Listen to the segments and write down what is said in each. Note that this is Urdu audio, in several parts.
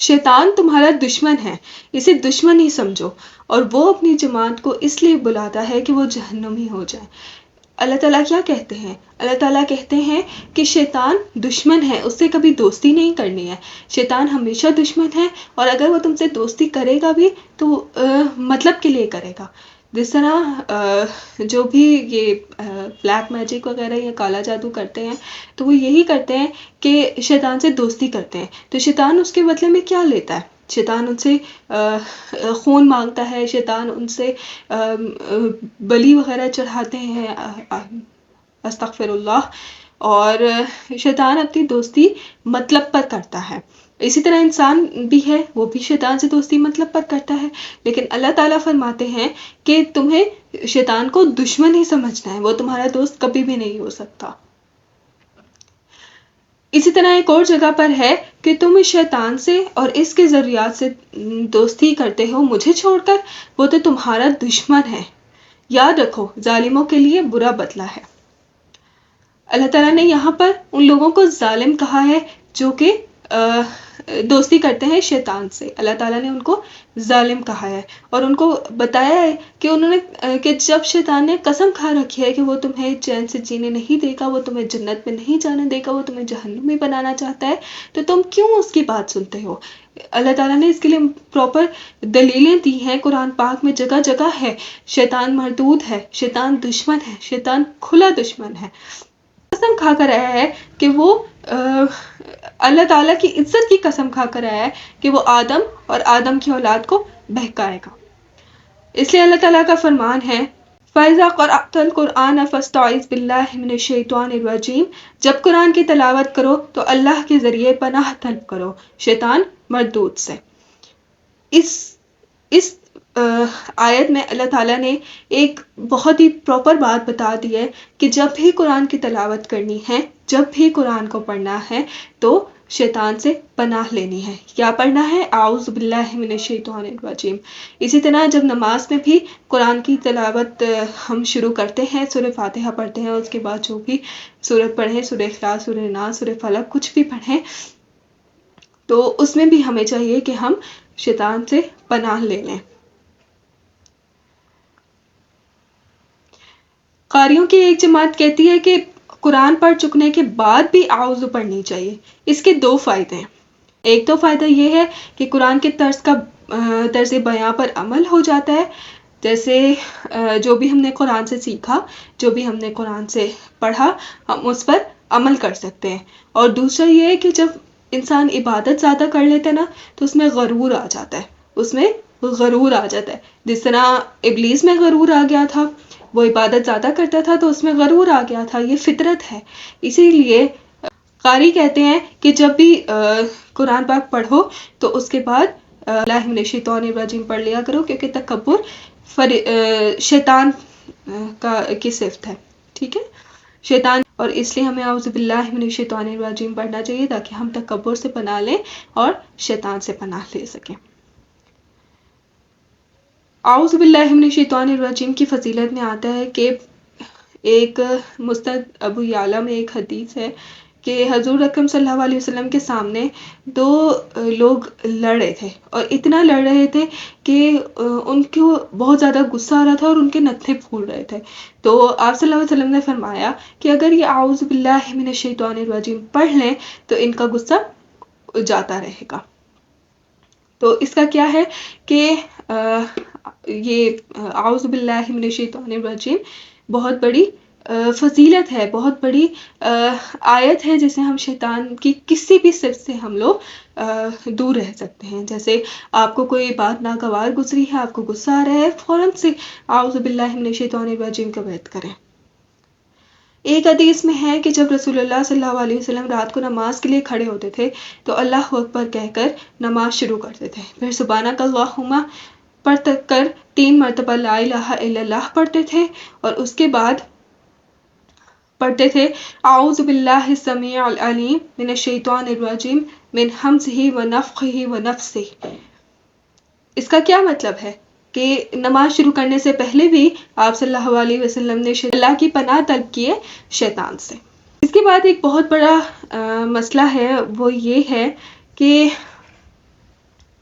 شیطان تمہارا دشمن ہے، اسے دشمن ہی سمجھو، اور وہ اپنی جماعت کو اس لیے بلاتا ہے کہ وہ جہنمی ہو جائے۔ اللہ تعالیٰ کیا کہتے ہیں؟ اللہ تعالیٰ کہتے ہیں کہ شیطان دشمن ہے، اس سے کبھی دوستی نہیں کرنی ہے، شیطان ہمیشہ دشمن ہے، اور اگر وہ تم سے دوستی کرے گا بھی تو مطلب کے لیے کرے گا۔ جس طرح جو بھی یہ بلیک میجک وغیرہ یا کالا جادو کرتے ہیں تو وہ یہی کرتے ہیں کہ شیطان سے دوستی کرتے ہیں، تو شیطان اس کے بدلے میں کیا لیتا ہے؟ شیطان ان سے خون مانگتا ہے، شیطان ان سے بلی وغیرہ چڑھاتے ہیں، استغفر اللہ، اور شیطان اپنی دوستی مطلب پر کرتا ہے۔ اسی طرح انسان بھی ہے، وہ بھی شیطان سے دوستی مطلب پر کرتا ہے، لیکن اللہ تعالیٰ فرماتے ہیں کہ تمہیں شیطان کو دشمن ہی سمجھنا ہے، وہ تمہارا دوست کبھی بھی نہیں ہو سکتا۔ اسی طرح ایک اور جگہ پر ہے کہ تم اس شیطان سے اور اس کے ذریات سے دوستی کرتے ہو مجھے چھوڑ کر، وہ تو تمہارا دشمن ہے، یاد رکھو ظالموں کے لیے برا بدلہ ہے۔ اللہ تعالیٰ نے یہاں پر ان لوگوں کو ظالم کہا ہے جو کہ دوستی کرتے ہیں شیطان سے، اللہ تعالیٰ نے ان کو ظالم کہا ہے، اور ان کو بتایا ہے کہ انہوں نے کہ جب شیطان نے قسم کھا رکھی ہے کہ وہ تمہیں چین سے جینے نہیں دے گا، وہ تمہیں جنت میں نہیں جانے دے گا، وہ تمہیں جہنم میں بنانا چاہتا ہے، تو تم کیوں اس کی بات سنتے ہو؟ اللہ تعالیٰ نے اس کے لیے پراپر دلیلیں دی ہیں، قرآن پاک میں جگہ جگہ ہے، شیطان مردود ہے، شیطان دشمن ہے، شیطان کھلا دشمن ہے، قسم کھا کر آیا ہے کہ وہ اللہ تعالیٰ کی عزت کی قسم کھا کر آیا ہے کہ وہ آدم اور آدم کی اولاد کو بہکائے گا۔ اس لیے اللہ تعالیٰ کا فرمان ہے فَإِذَا قَرَأْتَ الْقُرْآنَ فَاسْتَعِذْ بِاللَّهِ مِنَ الشَّيْطَانِ الرَّجِيمِ، جب قرآن کی تلاوت کرو تو اللہ کے ذریعے پناہ طلب کرو شیطان مردود سے۔ اس آیت میں اللہ تعالیٰ نے ایک بہت ہی پراپر بات بتا دی ہے کہ جب بھی قرآن کی تلاوت کرنی ہے، جب بھی قرآن کو پڑھنا ہے تو شیطان سے پناہ لینی ہے۔ کیا پڑھنا ہے؟ اعوذ باللہ من الشیطان الرجیم۔ اسی طرح جب نماز میں بھی قرآن کی تلاوت ہم شروع کرتے ہیں، سورہ فاتحہ پڑھتے ہیں، اس کے بعد جو بھی سورت پڑھیں، سورہ اخلاص، سورہ ناس، سورہ فلق، کچھ بھی پڑھیں، تو اس میں بھی ہمیں چاہیے کہ ہم شیطان سے پناہ لے لیں۔ قاریوں کی ایک جماعت کہتی ہے کہ قرآن پڑھ چکنے کے بعد بھی اعوذ پڑھنی چاہیے۔ اس کے دو فائدے ہیں۔ ایک تو فائدہ یہ ہے کہ قرآن کے طرز بیان پر عمل ہو جاتا ہے، جیسے جو بھی ہم نے قرآن سے سیکھا، جو بھی ہم نے قرآن سے پڑھا، ہم اس پر عمل کر سکتے ہیں۔ اور دوسرا یہ ہے کہ جب انسان عبادت زیادہ کر لیتا ہے نا تو اس میں غرور آ جاتا ہے، اس میں غرور آ جاتا ہے، جس طرح ابلیس میں غرور آ گیا تھا، وہ عبادت زیادہ کرتا تھا تو اس میں غرور آ گیا تھا، یہ فطرت ہے۔ اسی لیے قاری کہتے ہیں کہ جب بھی قرآن پاک پڑھو تو اس کے بعد اللہ من الشیطان الرجیم پڑھ لیا کرو، کیونکہ تکبر شیطان کی صفت ہے، ٹھیک ہے، شیطان، اور اس لیے ہمیں اعوذ باللہ من الشیطان الرجیم پڑھنا چاہیے تاکہ ہم تکبر سے پناہ لیں اور شیطان سے پناہ لے سکیں۔ اعوذ باللہ من الشیطان الرجیم کی فضیلت میں آتا ہے کہ ایک مستند ابو یعلا میں ایک حدیث ہے کہ حضور اکرم صلی اللہ علیہ وسلم کے سامنے دو لوگ لڑ رہے تھے، اور اتنا لڑ رہے تھے کہ ان کو بہت زیادہ غصہ آ رہا تھا اور ان کے نتھے پھول رہے تھے۔ تو آپ صلی اللہ علیہ وسلم نے فرمایا کہ اگر یہ اعوذ باللہ من الشیطان الرجیم پڑھ لیں تو ان کا غصہ جاتا رہے گا۔ تو اس کا کیا ہے کہ یہ اعوذ باللہ من الشیطان الرجیم بہت بڑی فضیلت ہے، بہت بڑی آیت ہے جس سے ہم شیطان کی کسی بھی صفت سے ہم لوگ دور رہ سکتے ہیں۔ جیسے آپ کو کوئی بات ناگوار گزری ہے، آپ کو غصہ آ رہا ہے، فوراً سے اعوذ باللہ من الشیطان الرجیم کا بیت کریں۔ ایک حدیث میں ہے کہ جب رسول اللہ صلی اللہ علیہ وسلم رات کو نماز کے لیے کھڑے ہوتے تھے تو اللہ اکبر کہہ کر نماز شروع کرتے تھے، پھر سبحانک اللہم پڑھ کر 3 مرتبہ لا الہ الا اللہ پڑھتے تھے، اور اس کے بعد پڑھتے تھے اعوذ باللہ السمیع العلیم من الشیطان الرجیم من ہمزہ ونفخہ ونفثہ۔ اس کا کیا مطلب ہے کہ نماز شروع کرنے سے پہلے بھی آپ صلی اللہ علیہ وسلم نے اللہ کی پناہ طلب کی ہے شیطان سے۔ اس کے بعد ایک بہت بڑا مسئلہ ہے، وہ یہ ہے کہ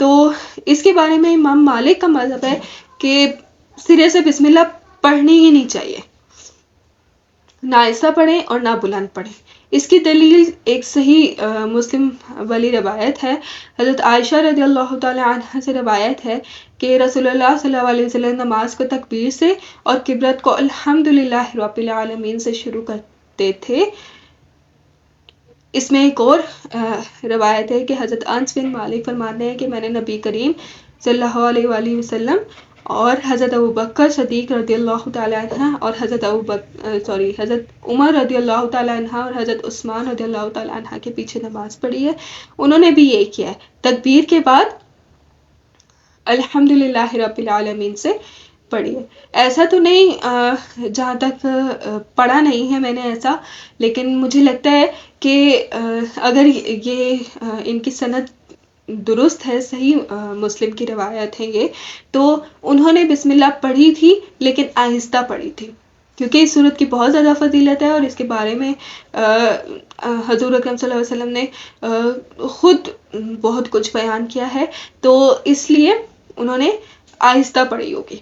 تو اس کے بارے میں امام مالک کا مذہب ہے کہ سرے سے بسم اللہ پڑھنی ہی نہیں چاہیے، نہ آہستہ پڑھیں اور نہ بلند پڑھیں۔ اس کی دلیل ایک صحیح مسلم والی روایت ہے۔ حضرت عائشہ رضی اللہ تعالی عنہ سے روایت ہے کہ رسول اللہ صلی اللہ علیہ وسلم نماز کو تکبیر سے اور کبرت کو الحمدللہ رب العالمین سے شروع کرتے تھے۔ اس میں ایک اور روایت ہے کہ حضرت انس بن مالک فرماتے ہیں کہ میں نے نبی کریم صلی اللہ علیہ وآلہ وسلم اور حضرت ابوبکر صدیق رضی اللہ تعالی عنہ اور حضرت عمر رضی اللہ تعالی عنہ اور حضرت عثمان رضی اللہ تعالی عنہ کے پیچھے نماز پڑھی ہے، انہوں نے بھی یہ کیا ہے، تکبیر کے بعد الحمدللہ رب العالمین سے پڑھی ہے۔ ایسا تو نہیں، جہاں تک پڑھا نہیں ہے میں نے ایسا، لیکن مجھے لگتا ہے کہ اگر یہ ان کی سند درست ہے، صحیح مسلم کی روایت ہے یہ، تو انہوں نے بسم اللہ پڑھی تھی لیکن آہستہ پڑھی تھی، کیونکہ اس صورت کی بہت زیادہ فضیلت ہے اور اس کے بارے میں حضور اکرم صلی اللہ علیہ وسلم نے خود بہت کچھ بیان کیا ہے، تو اس لیے انہوں نے آہستہ پڑھی ہوگی۔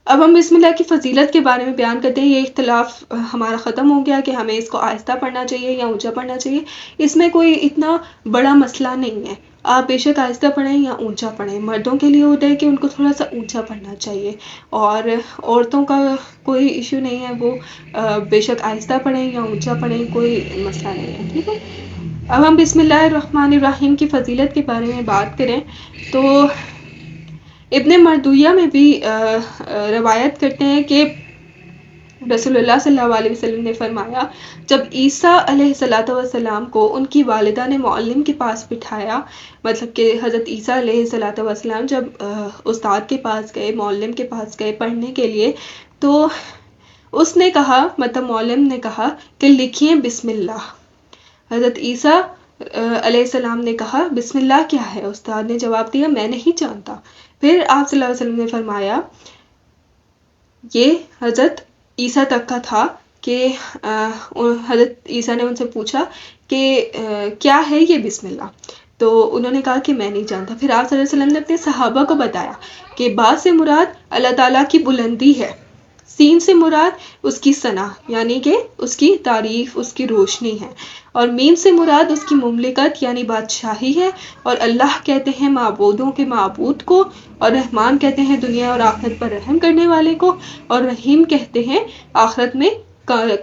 اب ہم بسم اللہ کی فضیلت کے بارے میں بیان کرتے ہیں۔ یہ اختلاف ہمارا ختم ہو گیا کہ ہمیں اس کو آہستہ پڑھنا چاہیے یا اونچا پڑھنا چاہیے، اس میں کوئی اتنا بڑا مسئلہ نہیں ہے، آپ بے شک آہستہ پڑھیں یا اونچا پڑھیں۔ مردوں کے لیے ہوتا ہے کہ ان کو تھوڑا سا اونچا پڑھنا چاہیے، اور عورتوں کا کوئی ایشو نہیں ہے، وہ بے شک آہستہ پڑھیں یا اونچا پڑھیں، کوئی مسئلہ نہیں ہے، ٹھیک ہے۔ اب ہم بسم اللہ الرحمن الرحیم کی فضیلت کے بارے میں بات کریں تو ابن مردویہ میں بھی روایت کرتے ہیں کہ رسول اللہ صلی اللہ علیہ وسلم نے فرمایا، جب عیسیٰ علیہ السلام کو ان کی والدہ نے معلم کے پاس بٹھایا، مطلب کہ حضرت عیسیٰ علیہ السلام جب استاد کے پاس گئے، معلم کے پاس گئے پڑھنے کے لیے، تو اس نے کہا، مطلب معلم نے کہا کہ لکھیے بسم اللہ۔ حضرت عیسیٰ علیہ السلام نے کہا بسم اللہ کیا ہے؟ استاد نے جواب دیا میں نہیں جانتا۔ پھر آپ صلی اللہ علیہ وسلم نے فرمایا، یہ حضرت عیسیٰ تک کا تھا کہ حضرت عیسیٰ نے ان سے پوچھا کہ کیا ہے یہ بسم اللہ؟ تو انہوں نے کہا کہ میں نہیں جانتا۔ پھر آپ صلی اللہ علیہ وسلم نے اپنے صحابہ کو بتایا کہ با سے مراد اللہ تعالیٰ کی بلندی ہے، سین سے مراد اس کی ثنا یعنی کہ اس کی تعریف، اس کی روشنی ہے، اور میم سے مراد اس کی مملکت یعنی بادشاہی ہے، اور اللہ کہتے ہیں معبودوں کے معبود کو، اور رحمان کہتے ہیں دنیا اور آخرت پر رحم کرنے والے کو، اور رحیم کہتے ہیں آخرت میں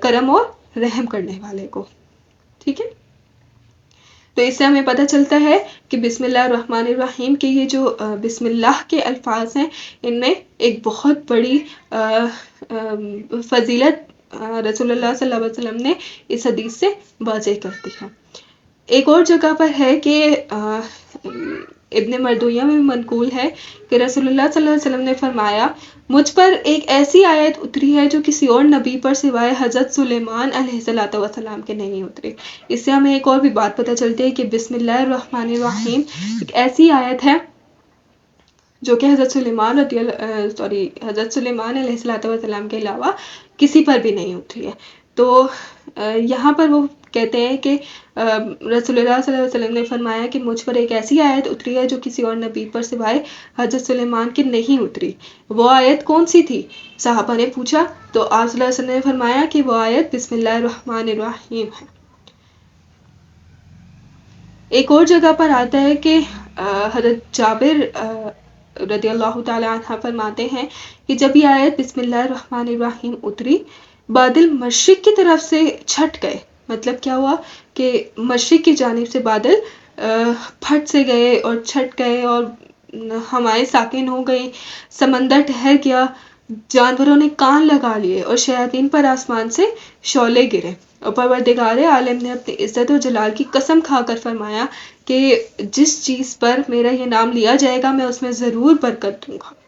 کرم اور رحم کرنے والے کو، ٹھیک ہے۔ تو اس سے ہمیں پتہ چلتا ہے کہ بسم اللہ الرحمن الرحیم کے یہ جو بسم اللہ کے الفاظ ہیں، ان میں ایک بہت بڑی فضیلت رسول اللہ صلی اللہ علیہ وسلم نے اس حدیث سے واضح کر دی ہے۔ ایک اور جگہ پر ہے کہ ابن مردویہ میں منقول ہے کہ رسول اللہ صلی اللہ علیہ وسلم نے فرمایا، مجھ پر ایک ایسی آیت اتری ہے جو کسی اور نبی پر سوائے حضرت سلیمان علیہ السلام کے نہیں اتری۔ اس سے ہمیں ایک اور بھی بات پتہ چلتی ہے کہ بسم اللہ الرحمن الرحیم ایک ایسی آیت ہے جو کہ حضرت سلیمان علیہ السلام کے علاوہ کسی پر بھی نہیں اتری ہے۔ تو یہاں پر وہ کہتے ہیں کہ رسول اللہ صلی اللہ علیہ وسلم نے فرمایا کہ مجھ پر ایک ایسی آیت اتری ہے جو کسی اور نبی پر سوائے حضرت سلیمان کے نہیں اتری۔ وہ آیت کون سی تھی؟ صحابہ نے پوچھا، تو آپ صلی اللہ علیہ وسلم نے فرمایا کہ وہ آیت بسم اللہ الرحمن الرحیم ہے۔ ایک اور جگہ پر آتا ہے کہ حضرت جابر رضی اللہ تعالی عنہ فرماتے ہیں کہ جب یہ آیت بسم اللہ الرحمن الرحیم اتری، بادل مشرق کی طرف سے چھٹ گئے۔ مطلب کیا ہوا کہ مشرق کی جانب سے بادل پھٹ سے گئے اور چھٹ گئے، اور ہوائیں ساکن ہو گئی، سمندر ٹھہر گیا، جانوروں نے کان لگا لیے، اور شیاطین پر آسمان سے شعلے گرے، اور پروردگار عالم نے اپنی عزت و جلال کی قسم کھا کر فرمایا کہ جس چیز پر میرا یہ نام لیا جائے گا میں اس میں ضرور برکت دوں گا۔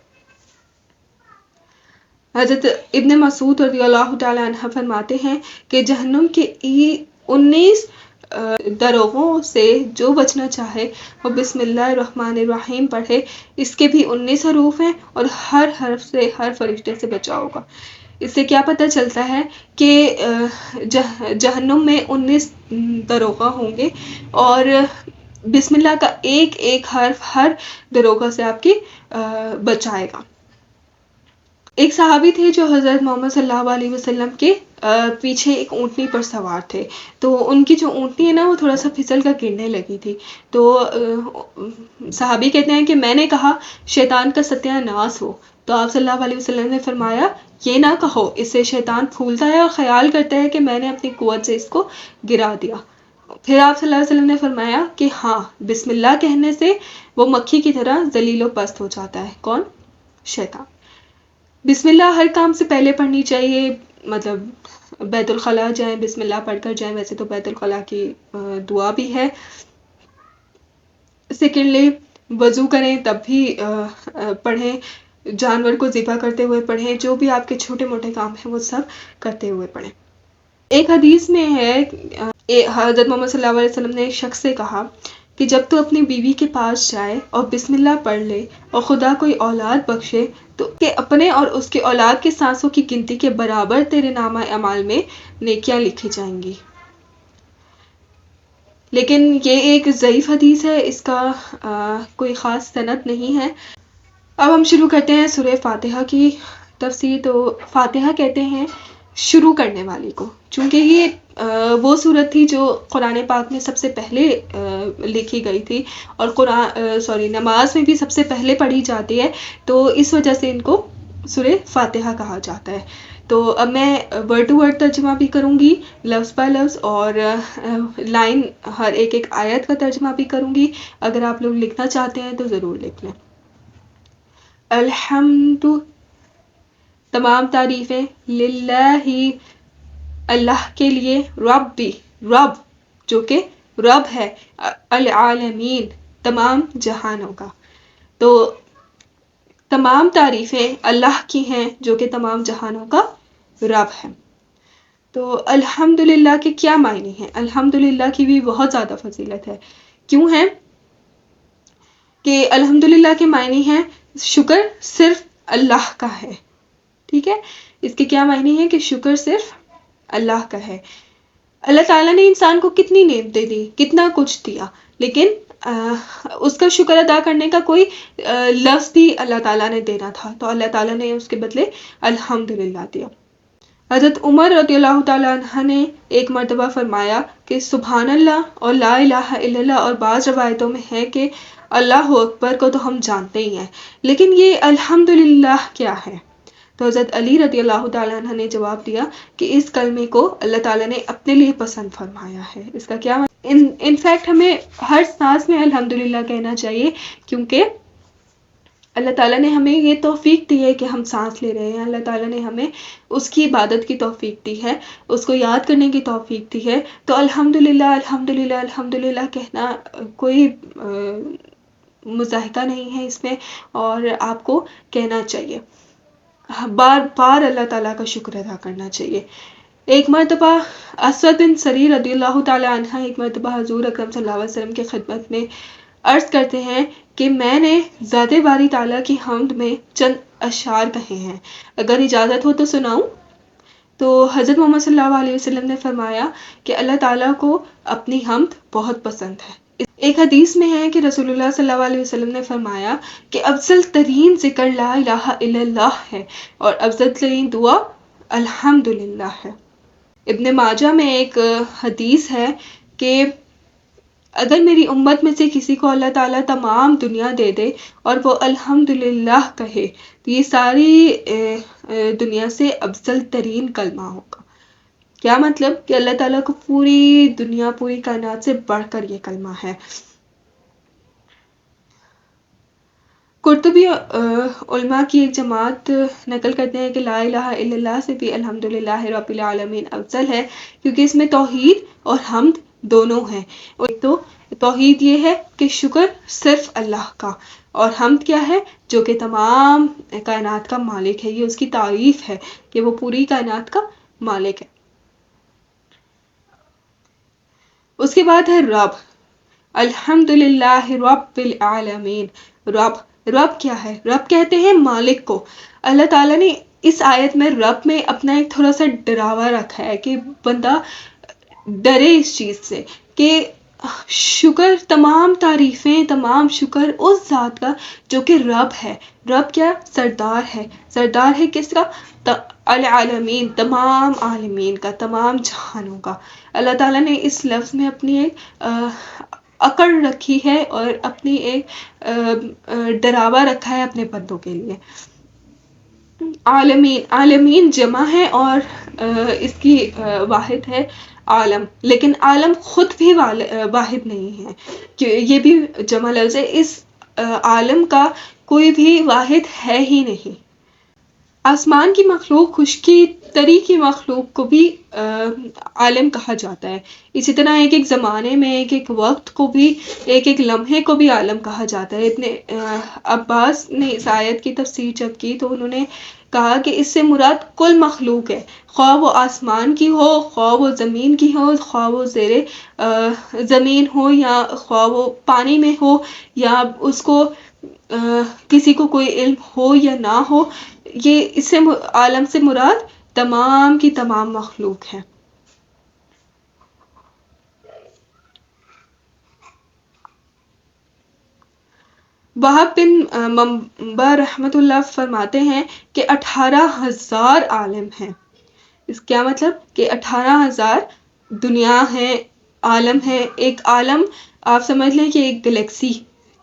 حضرت ابن مسعود رضی اللہ تعالی عنہ فرماتے ہیں کہ جہنم کے 19 دروغوں سے جو بچنا چاہے وہ بسم اللہ الرحمن الرحیم پڑھے۔ اس کے بھی 19 حروف ہیں اور ہر حرف سے ہر فرشتے سے بچا ہوگا۔ اس سے کیا پتہ چلتا ہے کہ جہنم میں 19 دروغہ ہوں گے، اور بسم اللہ کا ایک ایک حرف ہر دروغہ سے آپ کی بچائے گا۔ ایک صحابی تھے جو حضرت محمد صلی اللہ علیہ وسلم کے پیچھے ایک اونٹنی پر سوار تھے، تو ان کی جو اونٹنی ہے نا وہ تھوڑا سا پھسل کر گرنے لگی تھی، تو صحابی کہتے ہیں کہ میں نے کہا شیطان کا ستیہ ناس ہو، تو آپ صلی اللہ علیہ وسلم نے فرمایا یہ نہ کہو، اس سے شیطان پھولتا ہے اور خیال کرتا ہے کہ میں نے اپنی قوت سے اس کو گرا دیا۔ پھر آپ صلی اللہ علیہ وسلم نے فرمایا کہ ہاں، بسم اللہ کہنے سے وہ مکھی کی طرح ذلیل و پست ہو جاتا ہے۔ کون؟ شیطان۔ بسم اللہ ہر کام سے پہلے پڑھنی چاہیے، مطلب بیت الخلاء جائیں بسم اللہ پڑھ کر جائیں، ویسے تو بیت الخلاء کی دعا بھی ہے۔ سیکنڈلی وضو کریں تب بھی پڑھیں، جانور کو ذبح کرتے ہوئے پڑھیں، جو بھی آپ کے چھوٹے موٹے کام ہیں وہ سب کرتے ہوئے پڑھیں۔ ایک حدیث میں ہے حضرت محمد صلی اللہ علیہ وسلم نے ایک شخص سے کہا کہ جب تو اپنی بیوی کے پاس جائے اور بسم اللہ پڑھ لے اور خدا کوئی اولاد بخشے تو کہ اپنے اور اس کے اولاد کے سانسوں کی گنتی کے برابر تیرے نامہ اعمال میں نیکیاں لکھی جائیں گی۔ لیکن یہ ایک ضعیف حدیث ہے، اس کا کوئی خاص سند نہیں ہے۔ اب ہم شروع کرتے ہیں سورہ فاتحہ کی تفسیر۔ تو فاتحہ کہتے ہیں شروع کرنے والی کو، چونکہ یہ وہ سورت تھی جو قرآن پاک میں سب سے پہلے لکھی گئی تھی اور نماز میں بھی سب سے پہلے پڑھی جاتی ہے، تو اس وجہ سے ان کو سورہ فاتحہ کہا جاتا ہے۔ تو اب میں ورڈ ٹو ورڈ ترجمہ بھی کروں گی، لفظ بائی لفظ، اور لائن ہر ایک ایک آیت کا ترجمہ بھی کروں گی۔ اگر آپ لوگ لکھنا چاہتے ہیں تو ضرور لکھ لیں۔ الحمد، تمام تعریفیں، للہ، اللہ کے لیے، ربی، رب جو کہ رب ہے، العالمین، تمام جہانوں کا۔ تو تمام تعریفیں اللہ کی ہیں جو کہ تمام جہانوں کا رب ہے۔ تو الحمدللہ کے کیا معنی ہیں؟ الحمدللہ کی بھی بہت زیادہ فضیلت ہے۔ کیوں ہے کہ الحمدللہ کے معنی ہیں شکر صرف اللہ کا ہے، ٹھیک ہے؟ اس کے کیا معنی ہے کہ شکر صرف اللہ کا ہے۔ اللہ تعالیٰ نے انسان کو کتنی نعمتیں دی، کتنا کچھ دیا، لیکن اس کا شکر ادا کرنے کا کوئی لفظ بھی اللہ تعالیٰ نے دینا تھا، تو اللہ تعالیٰ نے اس کے بدلے الحمدللہ دیا۔ حضرت عمر رضی اللہ تعالیٰ عنہ نے ایک مرتبہ فرمایا کہ سبحان اللہ اور لا الہ الا اللہ، اور بعض روایتوں میں ہے کہ اللہ اکبر کو تو ہم جانتے ہی ہیں، لیکن یہ الحمدللہ کیا ہے؟ تو حضرت علی رضی اللہ تعالیٰ عنہ نے جواب دیا کہ اس کلمے کو اللہ تعالیٰ نے اپنے لیے پسند فرمایا ہے۔ اس کا کیا انفیکٹ ہمیں ہر سانس میں الحمدللہ کہنا چاہیے، کیونکہ اللہ تعالیٰ نے ہمیں یہ توفیق دی ہے کہ ہم سانس لے رہے ہیں، اللہ تعالیٰ نے ہمیں اس کی عبادت کی توفیق دی ہے، اس کو یاد کرنے کی توفیق دی ہے، تو الحمدللہ الحمدللہ الحمدللہ کہنا کوئی مضاحکہ نہیں ہے اس میں، اور آپ کو کہنا چاہیے، بار بار اللہ تعالیٰ کا شکر ادا کرنا چاہیے۔ ایک مرتبہ اسود بن سری رضی اللہ تعالیٰ عنہ ایک مرتبہ حضور اکرم صلی اللہ علیہ وسلم کی خدمت میں عرض کرتے ہیں کہ میں نے ذات باری تعالیٰ کی حمد میں چند اشعار کہے ہیں، اگر اجازت ہو تو سناؤں؟ تو حضرت محمد صلی اللہ علیہ وسلم نے فرمایا کہ اللہ تعالیٰ کو اپنی حمد بہت پسند ہے۔ ایک حدیث میں ہے کہ رسول اللہ صلی اللہ علیہ وسلم نے فرمایا کہ افضل ترین ذکر لا الہ الا اللہ ہے اور افضل ترین دعا الحمدللہ ہے۔ ابن ماجہ میں ایک حدیث ہے کہ اگر میری امت میں سے کسی کو اللہ تعالیٰ تمام دنیا دے دے اور وہ الحمدللہ کہے تو یہ ساری دنیا سے افضل ترین کلمہ ہوگا۔ کیا مطلب؟ کہ اللہ تعالیٰ کو پوری دنیا، پوری کائنات سے بڑھ کر یہ کلمہ ہے۔ قرطبی علماء کی ایک جماعت نقل کرتے ہیں کہ لا الہ الا اللہ سے بھی الحمدللہ رب العالمین افضل ہے، کیونکہ اس میں توحید اور حمد دونوں ہیں۔ ایک تو توحید یہ ہے کہ شکر صرف اللہ کا، اور حمد کیا ہے؟ جو کہ تمام کائنات کا مالک ہے، یہ اس کی تعریف ہے کہ وہ پوری کائنات کا مالک ہے۔ اس کے بعد ہے رب، الحمدللہ رب العالمین۔ رب کیا ہے؟ رب کہتے ہیں مالک کو۔ اللہ تعالیٰ نے اس آیت میں رب میں اپنا ایک تھوڑا سا ڈراوا رکھا ہے کہ بندہ ڈرے اس چیز سے کہ شکر، تمام تعریفیں، تمام شکر اس ذات کا جو کہ رب ہے. رب کیا؟ سردار ہے. سردار ہے کس کا؟ العالمین، تمام عالمین کا، تمام جہانوں کا. اللہ تعالیٰ نے اس لفظ میں اپنی ایک اکڑ رکھی ہے اور اپنی ایک ڈراوا رکھا ہے اپنے بندوں کے لیے. عالمین، عالمین جمع ہے اور اس کی واحد ہے عالم، لیکن عالم خود بھی واحد نہیں ہے کہ یہ بھی جمع لفظ ہے. اس عالم کا کوئی بھی واحد ہے ہی نہیں. آسمان کی مخلوق، خشکی تری کی مخلوق کو بھی عالم کہا جاتا ہے. اسی طرح ایک ایک زمانے میں، ایک ایک وقت کو بھی، ایک ایک لمحے کو بھی عالم کہا جاتا ہے. ابن عباس نے اس آیت کی تفسیر جب کی تو انہوں نے کہا کہ اس سے مراد کل مخلوق ہے، خواہ وہ آسمان کی ہو، خواہ وہ زمین کی ہو، خواہ وہ زیر زمین ہو، یا خواہ وہ پانی میں ہو، یا اس کو کسی کو کوئی علم ہو یا نہ ہو. یہ اس سے عالم سے مراد تمام کی تمام مخلوق ہے. وہب بن منبع رحمۃ اللہ فرماتے ہیں کہ 18,000 عالم ہیں. اس کیا مطلب؟ کہ 18,000 دنیا ہے، عالم ہے. ایک عالم آپ سمجھ لیں کہ ایک گلیکسی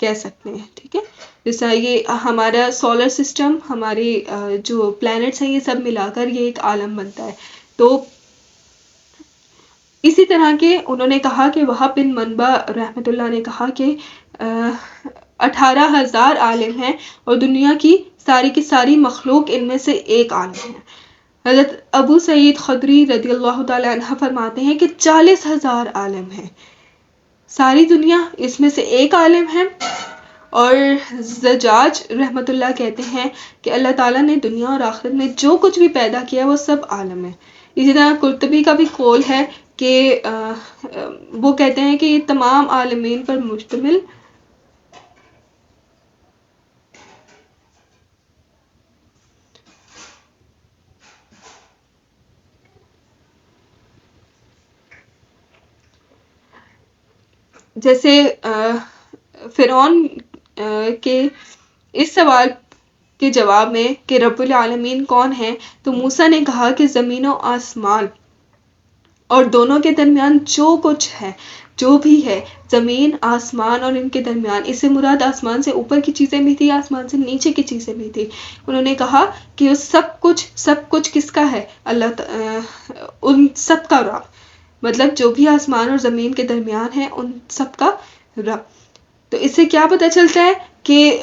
کہہ سکتے ہیں، ٹھیک ہے. جیسا یہ ہمارا سولر سسٹم، ہماری جو پلانٹس ہیں، یہ سب ملا کر یہ ایک عالم بنتا ہے. تو اسی طرح کے انہوں نے کہا کہ وہب بن منبع رحمۃ اللہ نے کہا کہ 18,000 عالم ہیں اور دنیا کی ساری مخلوق ان میں سے ایک عالم ہے. حضرت ابو سعید خدری رضی اللہ تعالی عنہ فرماتے ہیں کہ 40,000 عالم ہیں. ساری دنیا اس میں سے ایک عالم ہے. اور زجاج رحمۃ اللہ کہتے ہیں کہ اللہ تعالیٰ نے دنیا اور آخرت میں جو کچھ بھی پیدا کیا وہ سب عالم ہے. اسی طرح قرطبی کا بھی قول ہے کہ وہ کہتے ہیں کہ یہ تمام عالمین پر مشتمل جیسے فرعون کے اس سوال کے جواب میں کہ رب العالمین کون ہے، تو موسیٰ نے کہا کہ زمین و آسمان اور دونوں کے درمیان جو کچھ ہے، جو بھی ہے، زمین، آسمان اور ان کے درمیان، اس سے مراد آسمان سے اوپر کی چیزیں بھی تھی، آسمان سے نیچے کی چیزیں بھی تھی. انہوں نے کہا کہ وہ سب کچھ کس کا ہے؟ ان سب کا رب، مطلب جو بھی آسمان اور زمین کے درمیان ہے ان سب کا رب. تو اس سے کیا پتہ چلتا ہے کہ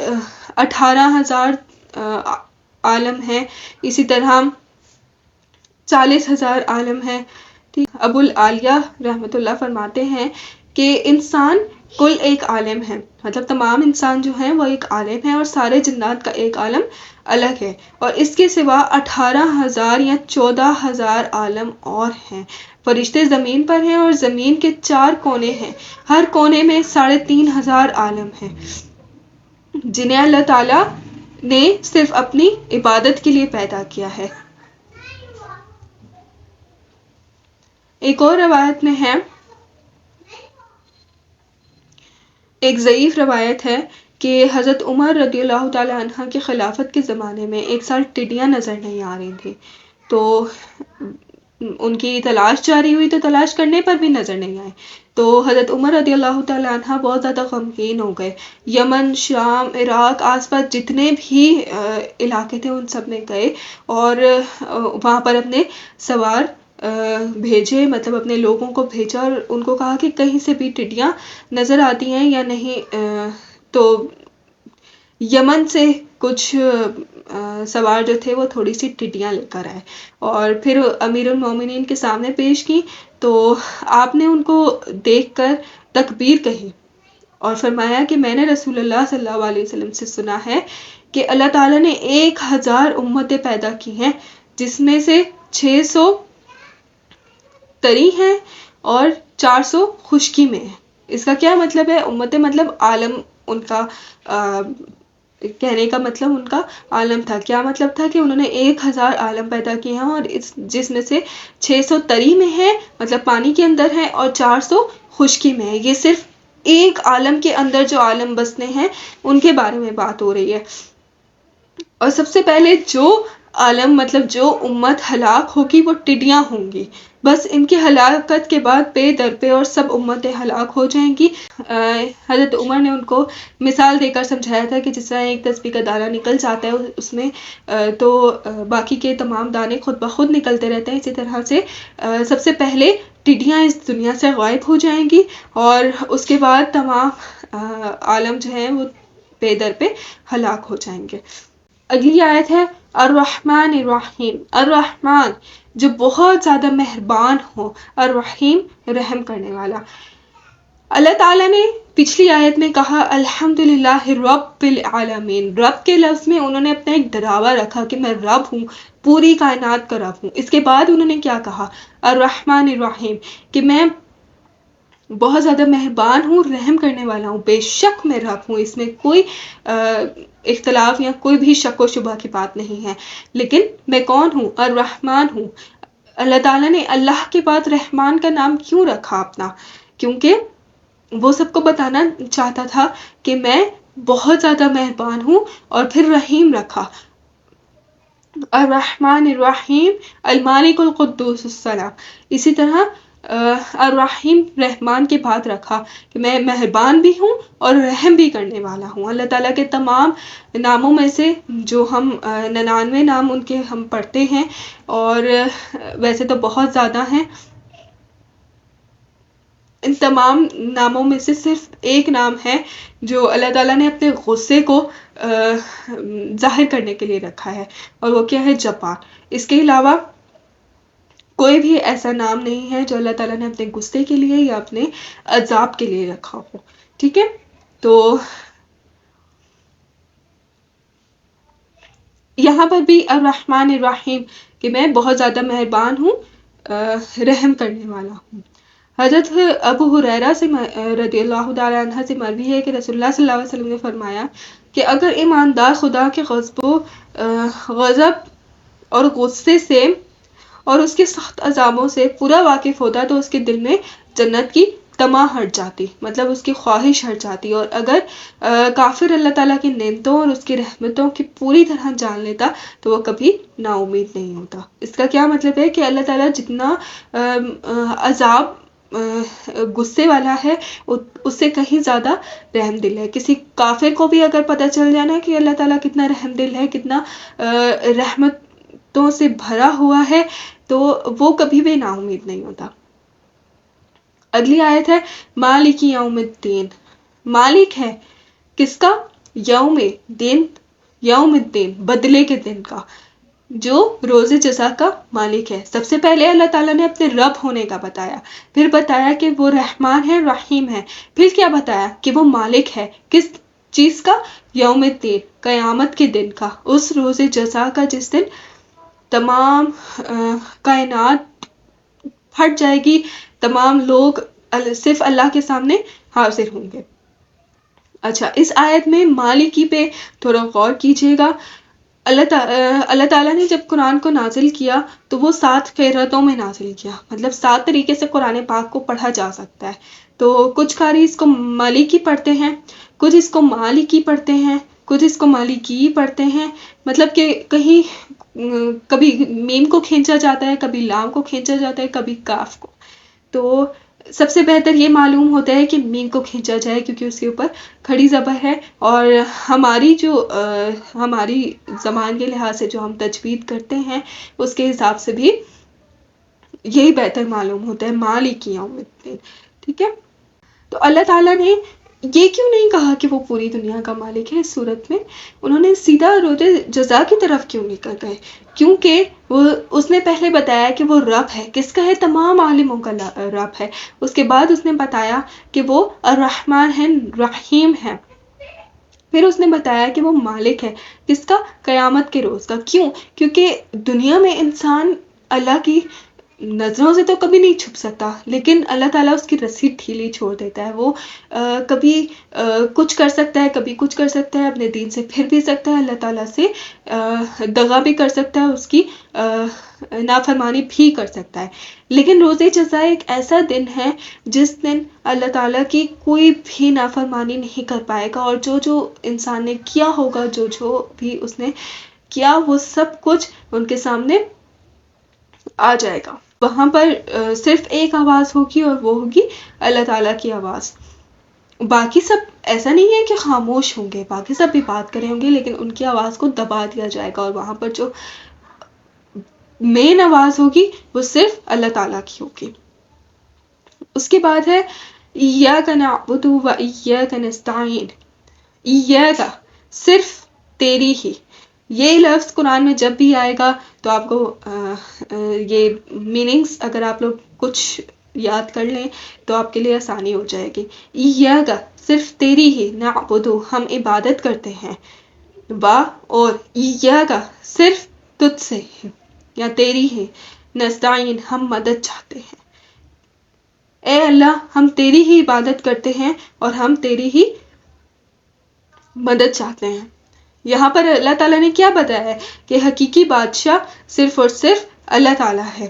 18,000 عالم ہیں. اسی طرح 40,000 عالم ہیں. ابو العالیہ رحمۃ اللہ فرماتے ہیں کہ انسان کل ایک عالم ہے، مطلب تمام انسان جو ہیں وہ ایک عالم ہے اور سارے جنات کا ایک عالم الگ ہے. اور اس کے سوا 18,000 یا 14,000 عالم اور ہیں. فرشتے زمین پر ہیں اور زمین کے 4 کونے ہیں، ہر کونے میں 3,500 عالم ہیں جنہیں اللہ تعالیٰ نے صرف اپنی عبادت کے لیے پیدا کیا ہے. ایک اور روایت میں ہے، ایک ضعیف روایت ہے کہ حضرت عمر رضی اللہ تعالی عنہ کی خلافت کے زمانے میں ایک سال ٹڈیاں نظر نہیں آ رہی تھی، تو ان کی تلاش جاری ہوئی، تو تلاش کرنے پر بھی نظر نہیں آئے. تو حضرت عمر رضی اللہ تعالی عنہ بہت زیادہ غمگین ہو گئے. یمن، شام، عراق، آس پاس جتنے بھی علاقے تھے ان سب میں گئے اور وہاں پر اپنے سوار بھیجے، مطلب اپنے لوگوں کو بھیجا اور ان کو کہا کہ کہیں سے بھی ٹڈیاں نظر آتی ہیں یا نہیں. تو یمن سے کچھ سوار جو تھے وہ تھوڑی سی ٹڈیاں لے کر آئے اور پھر امیر المومنین کے سامنے پیش کی. تو آپ نے ان کو دیکھ کر تکبیر کہی اور فرمایا کہ میں نے رسول اللہ صلی اللہ علیہ وسلم سے سنا ہے کہ اللہ تعالیٰ نے 1,000 امتیں پیدا کی ہیں، جس میں سے 600 تری ہیں اور 400 خشکی میں ہیں. اس کا کیا مطلب ہے؟ امتیں مطلب عالم ان کا کہنے کا مطلب ان کا عالم تھا. کیا مطلب تھا؟ کہ انہوں نے 1000 عالم پیدا کیے ہیں، اور جس میں سے 600 تری میں ہے، مطلب پانی کے اندر ہے، اور 400 خشکی میں ہے. یہ صرف ایک عالم کے اندر جو عالم بسنے ہیں ان کے بارے میں بات ہو رہی ہے. اور سب سے پہلے جو عالم، مطلب جو امت ہلاک ہوگی وہ ٹڈیاں ہوں گی. بس ان کی ہلاکت کے بعد پے در پے اور سب امتیں ہلاک ہو جائیں گی. حضرت عمر نے ان کو مثال دے کر سمجھایا تھا کہ جس طرح ایک تسبیح کا دانہ نکل جاتا ہے اس میں تو باقی کے تمام دانے خود بخود نکلتے رہتے ہیں، اسی طرح سے سب سے پہلے ٹڈیاں اس دنیا سے غائب ہو جائیں گی، اور اس کے بعد تمام عالم جو ہیں وہ پے در پہ ہلاک ہو جائیں گے. اگلی آیت ہے الرحمن الرحیم. الرحمن جو بہت زیادہ مہربان ہو، الرحیم رحم کرنے والا. اللہ تعالیٰ نے پچھلی آیت میں کہا الحمدللہ رب العالمین. رب کے لفظ میں انہوں نے اپنا ایک دعویٰ رکھا کہ میں رب ہوں، پوری کائنات کا رب ہوں. اس کے بعد انہوں نے کیا کہا؟ الرحمن الرحیم، کہ میں بہت زیادہ مہربان ہوں، رحم کرنے والا ہوں. بے شک میں رب ہوں، اس میں کوئی اختلاف یا کوئی بھی شک و شبہ کی بات نہیں ہے. لیکن میں کون ہوں؟ الرحمن ہوں. اللہ تعالیٰ نے اللہ کے بعد رحمان کا نام کیوں رکھا اپنا؟ کیونکہ وہ سب کو بتانا چاہتا تھا کہ میں بہت زیادہ مہربان ہوں، اور پھر رحیم رکھا. الرحمن الرحیم المالک القدوس السلام. اسی طرح الرحیم رحمان کے بعد رکھا کہ میں مہربان بھی ہوں اور رحم بھی کرنے والا ہوں. اللہ تعالیٰ کے تمام ناموں میں سے جو ہم 99 نام ان کے ہم پڑھتے ہیں، اور ویسے تو بہت زیادہ ہیں، ان تمام ناموں میں سے صرف ایک نام ہے جو اللہ تعالیٰ نے اپنے غصے کو ظاہر کرنے کے لیے رکھا ہے، اور وہ کیا ہے؟ جبار. اس کے علاوہ کوئی بھی ایسا نام نہیں ہے جو اللہ تعالیٰ نے اپنے غصے کے لیے یا اپنے عذاب کے لیے رکھا ہو. ٹھیک ہے؟ تو یہاں پر بھی الرحمن الرحیم کہ میں بہت زیادہ مہربان ہوں، رحم کرنے والا ہوں. حضرت ابو ہریرہ سے رضی اللہ تعالیٰ عنہ سے مروی ہے کہ رسول اللہ صلی اللہ علیہ وسلم نے فرمایا کہ اگر ایماندار خدا کے غضب اور غصے سے اور اس کے سخت عذابوں سے پورا واقف ہوتا تو اس کے دل میں جنت کی تما ہٹ جاتی، مطلب اس کی خواہش ہٹ جاتی. اور اگر کافر اللہ تعالیٰ کی نعمتوں اور اس کی رحمتوں کی پوری طرح جان لیتا تو وہ کبھی نا امید نہیں ہوتا. اس کا کیا مطلب ہے؟ کہ اللہ تعالیٰ جتنا عذاب غصے والا ہے اس سے کہیں زیادہ رحم دل ہے. کسی کافر کو بھی اگر پتہ چل جانا کہ اللہ تعالیٰ کتنا رحم دل ہے، کتنا رحمتوں سے بھرا ہوا ہے، تو وہ کبھی بھی نا امید نہیں ہوتا. اگلی آیت ہے مالک یوم الدین. مالک ہے کس کا؟ یوم دین، یوم الدین بدلے کے دن کا، جو روز جزا کا مالک ہے. سب سے پہلے اللہ تعالیٰ نے اپنے رب ہونے کا بتایا، پھر بتایا کہ وہ رحمان ہے، رحیم ہے، پھر کیا بتایا؟ کہ وہ مالک ہے. کس چیز کا؟ یوم الدین، قیامت کے دن کا، اس روز جزا کا جس دن تمام کائنات پھٹ جائے گی، تمام لوگ صرف اللہ کے سامنے حاضر ہوں گے. اچھا، اس آیت میں مالکی پہ تھوڑا غور کیجیے گا. اللہ تعالیٰ نے جب قرآن کو نازل کیا تو وہ 7 فیرتوں میں نازل کیا، مطلب 7 طریقے سے قرآن پاک کو پڑھا جا سکتا ہے. تو کچھ قاری اس کو مالکی پڑھتے ہیں، کچھ اس کو مالکی پڑھتے ہیں، کچھ اس کو مالکی پڑھتے ہیں. مطلب کہ کہیں کبھی میم کو کھینچا جاتا ہے، کبھی لام کو کھینچا جاتا ہے، کبھی کاف کو. تو سب سے بہتر یہ معلوم ہوتا ہے کہ میم کو کھینچا جائے کیونکہ اس کے اوپر کھڑی زبر ہے، اور ہماری زبان کے لحاظ سے جو ہم تجوید کرتے ہیں اس کے حساب سے بھی یہی بہتر معلوم ہوتا ہے، مالک یوم الدین. ٹھیک ہے؟ تو اللہ تعالیٰ نے یہ کیوں نہیں کہا کہ وہ پوری دنیا کا مالک ہے؟ اس صورت میں انہوں نے سیدھا روز جزا کی طرف کیوں نکل گئے؟ کیونکہ اس نے پہلے بتایا کہ وہ رب ہے. کس کا ہے؟ تمام عالموں کا رب ہے. اس کے بعد اس نے بتایا کہ وہ الرحمن ہے، رحیم ہے. پھر اس نے بتایا کہ وہ مالک ہے. کس کا؟ قیامت کے روز کا. کیوں؟ کیونکہ دنیا میں انسان اللہ کی نظروں سے تو کبھی نہیں چھپ سکتا، لیکن اللہ تعالیٰ اس کی رسی ڈھیلی چھوڑ دیتا ہے. وہ کبھی کچھ کر سکتا ہے، کبھی کچھ کر سکتا ہے، اپنے دین سے پھر بھی سکتا ہے، اللہ تعالیٰ سے دغا بھی کر سکتا ہے، اس کی نافرمانی بھی کر سکتا ہے. لیکن روز جزا ایک ایسا دن ہے جس دن اللہ تعالیٰ کی کوئی بھی نافرمانی نہیں کر پائے گا، اور جو انسان نے کیا ہوگا، جو بھی اس نے کیا، وہ سب کچھ ان کے سامنے آ جائے گا. وہاں پر صرف ایک آواز ہوگی، اور وہ ہوگی اللہ تعالیٰ کی آواز. باقی سب ایسا نہیں ہے کہ خاموش ہوں گے، باقی سب بھی بات کریں ہوں گے، لیکن ان کی آواز کو دبا دیا جائے گا، اور وہاں پر جو مین آواز ہوگی وہ صرف اللہ تعالیٰ کی ہوگی. اس کے بعد ہے ایاک نعبد و ایاک نستعین. ایاک، صرف تیری ہی. یہ لفظ قرآن میں جب بھی آئے گا تو آپ کو یہ میننگز اگر آپ لوگ کچھ یاد کر لیں تو آپ کے لیے آسانی ہو جائے گی. ایاک، صرف تیری ہی، نعبد، ہم عبادت کرتے ہیں، اور ایاک، صرف تجھ سے یا تیری ہی، نستعین، ہم مدد چاہتے ہیں. اے اللہ، ہم تیری ہی عبادت کرتے ہیں اور ہم تیری ہی مدد چاہتے ہیں. یہاں پر اللہ تعالیٰ نے کیا بتایا ہے کہ حقیقی بادشاہ صرف اور صرف اللہ تعالیٰ ہے.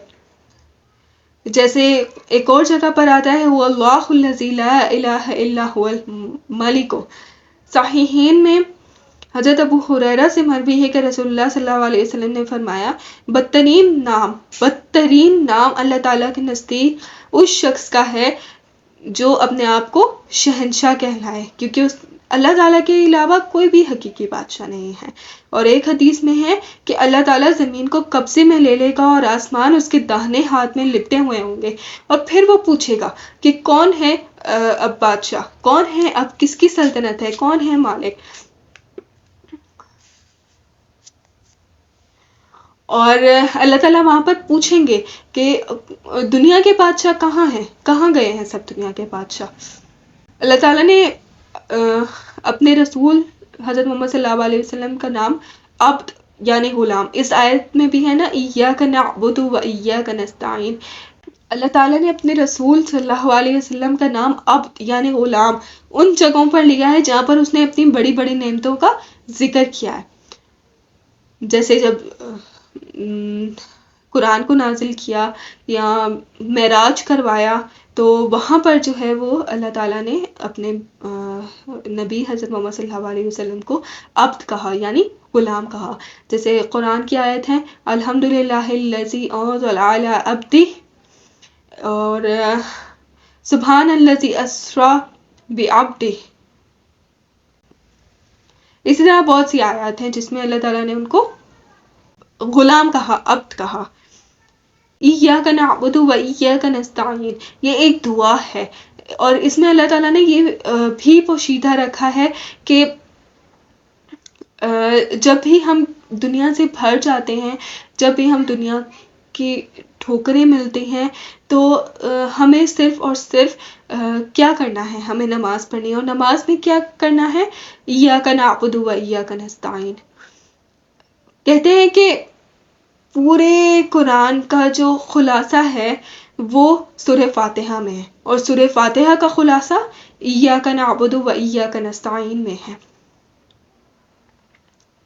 جیسے ایک اور جگہ پر آتا ہے هو اللہ الذی لا الہ الا هو الملک. صحیحین میں حضرت ابو ہریرہ سے مروی ہے کہ رسول اللہ صلی اللہ علیہ وسلم نے فرمایا، بدترین نام اللہ تعالیٰ کے نزدیک اس شخص کا ہے جو اپنے آپ کو شہنشاہ کہلائے، کیونکہ اللہ تعالیٰ کے علاوہ کوئی بھی حقیقی بادشاہ نہیں ہے. اور ایک حدیث میں ہے کہ اللہ تعالیٰ زمین کو قبضے میں لے لے گا اور آسمان اس کے داہنے ہاتھ میں لپٹے ہوئے ہوں گے، اور پھر وہ پوچھے گا کہ کون ہے اب بادشاہ، کون ہے اب، کس کی سلطنت ہے، کون ہے مالک. اور اللہ تعالیٰ وہاں پر پوچھیں گے کہ دنیا کے بادشاہ کہاں ہیں، کہاں گئے ہیں سب دنیا کے بادشاہ. اللہ تعالیٰ نے اپنے رسول حضرت محمد صلی اللہ علیہ وسلم کا نام عبد یعنی غلام، اس آیت میں بھی ہے نا، ایاک نعبد و ایاک نستعین. اللہ تعالیٰ نے اپنے رسول صلی اللہ علیہ وسلم کا نام عبد یعنی غلام ان جگہوں پر لیا ہے جہاں پر اس نے اپنی بڑی بڑی نعمتوں کا ذکر کیا ہے. جیسے جب قرآن کو نازل کیا یا معراج کروایا تو وہاں پر جو ہے وہ اللہ تعالیٰ نے اپنے نبی حضرت محمد صلی اللہ علیہ وسلم کو عبد کہا یعنی غلام کہا. جیسے قرآن کی آیت ہے الحمدللہ الذی انزل علی عبدہ، اور سبحان الذی اسری بعبدہ. اسی طرح بہت سی آیات ہیں جس میں اللہ تعالیٰ نے ان کو غلام کہا، عبد کہا. ایاک نعبد و ایاک نستعین، یہ ایک دعا ہے، اور اس میں اللہ تعالیٰ نے یہ بھی پوشیدہ رکھا ہے کہ جب بھی ہم دنیا سے بھر جاتے ہیں، جب بھی ہم دنیا کی ٹھوکریں ملتی ہیں، تو ہمیں صرف اور صرف کیا کرنا ہے، ہمیں نماز پڑھنی ہے. اور نماز میں کیا کرنا ہے، ایاک نعبد و ایاک نستعین. کہتے ہیں کہ پورے قرآن کا جو خلاصہ ہے وہ سورہ فاتحہ میں ہے، اور سورہ فاتحہ کا خلاصہ ایاک نعبد و ایاک نستعین میں ہے.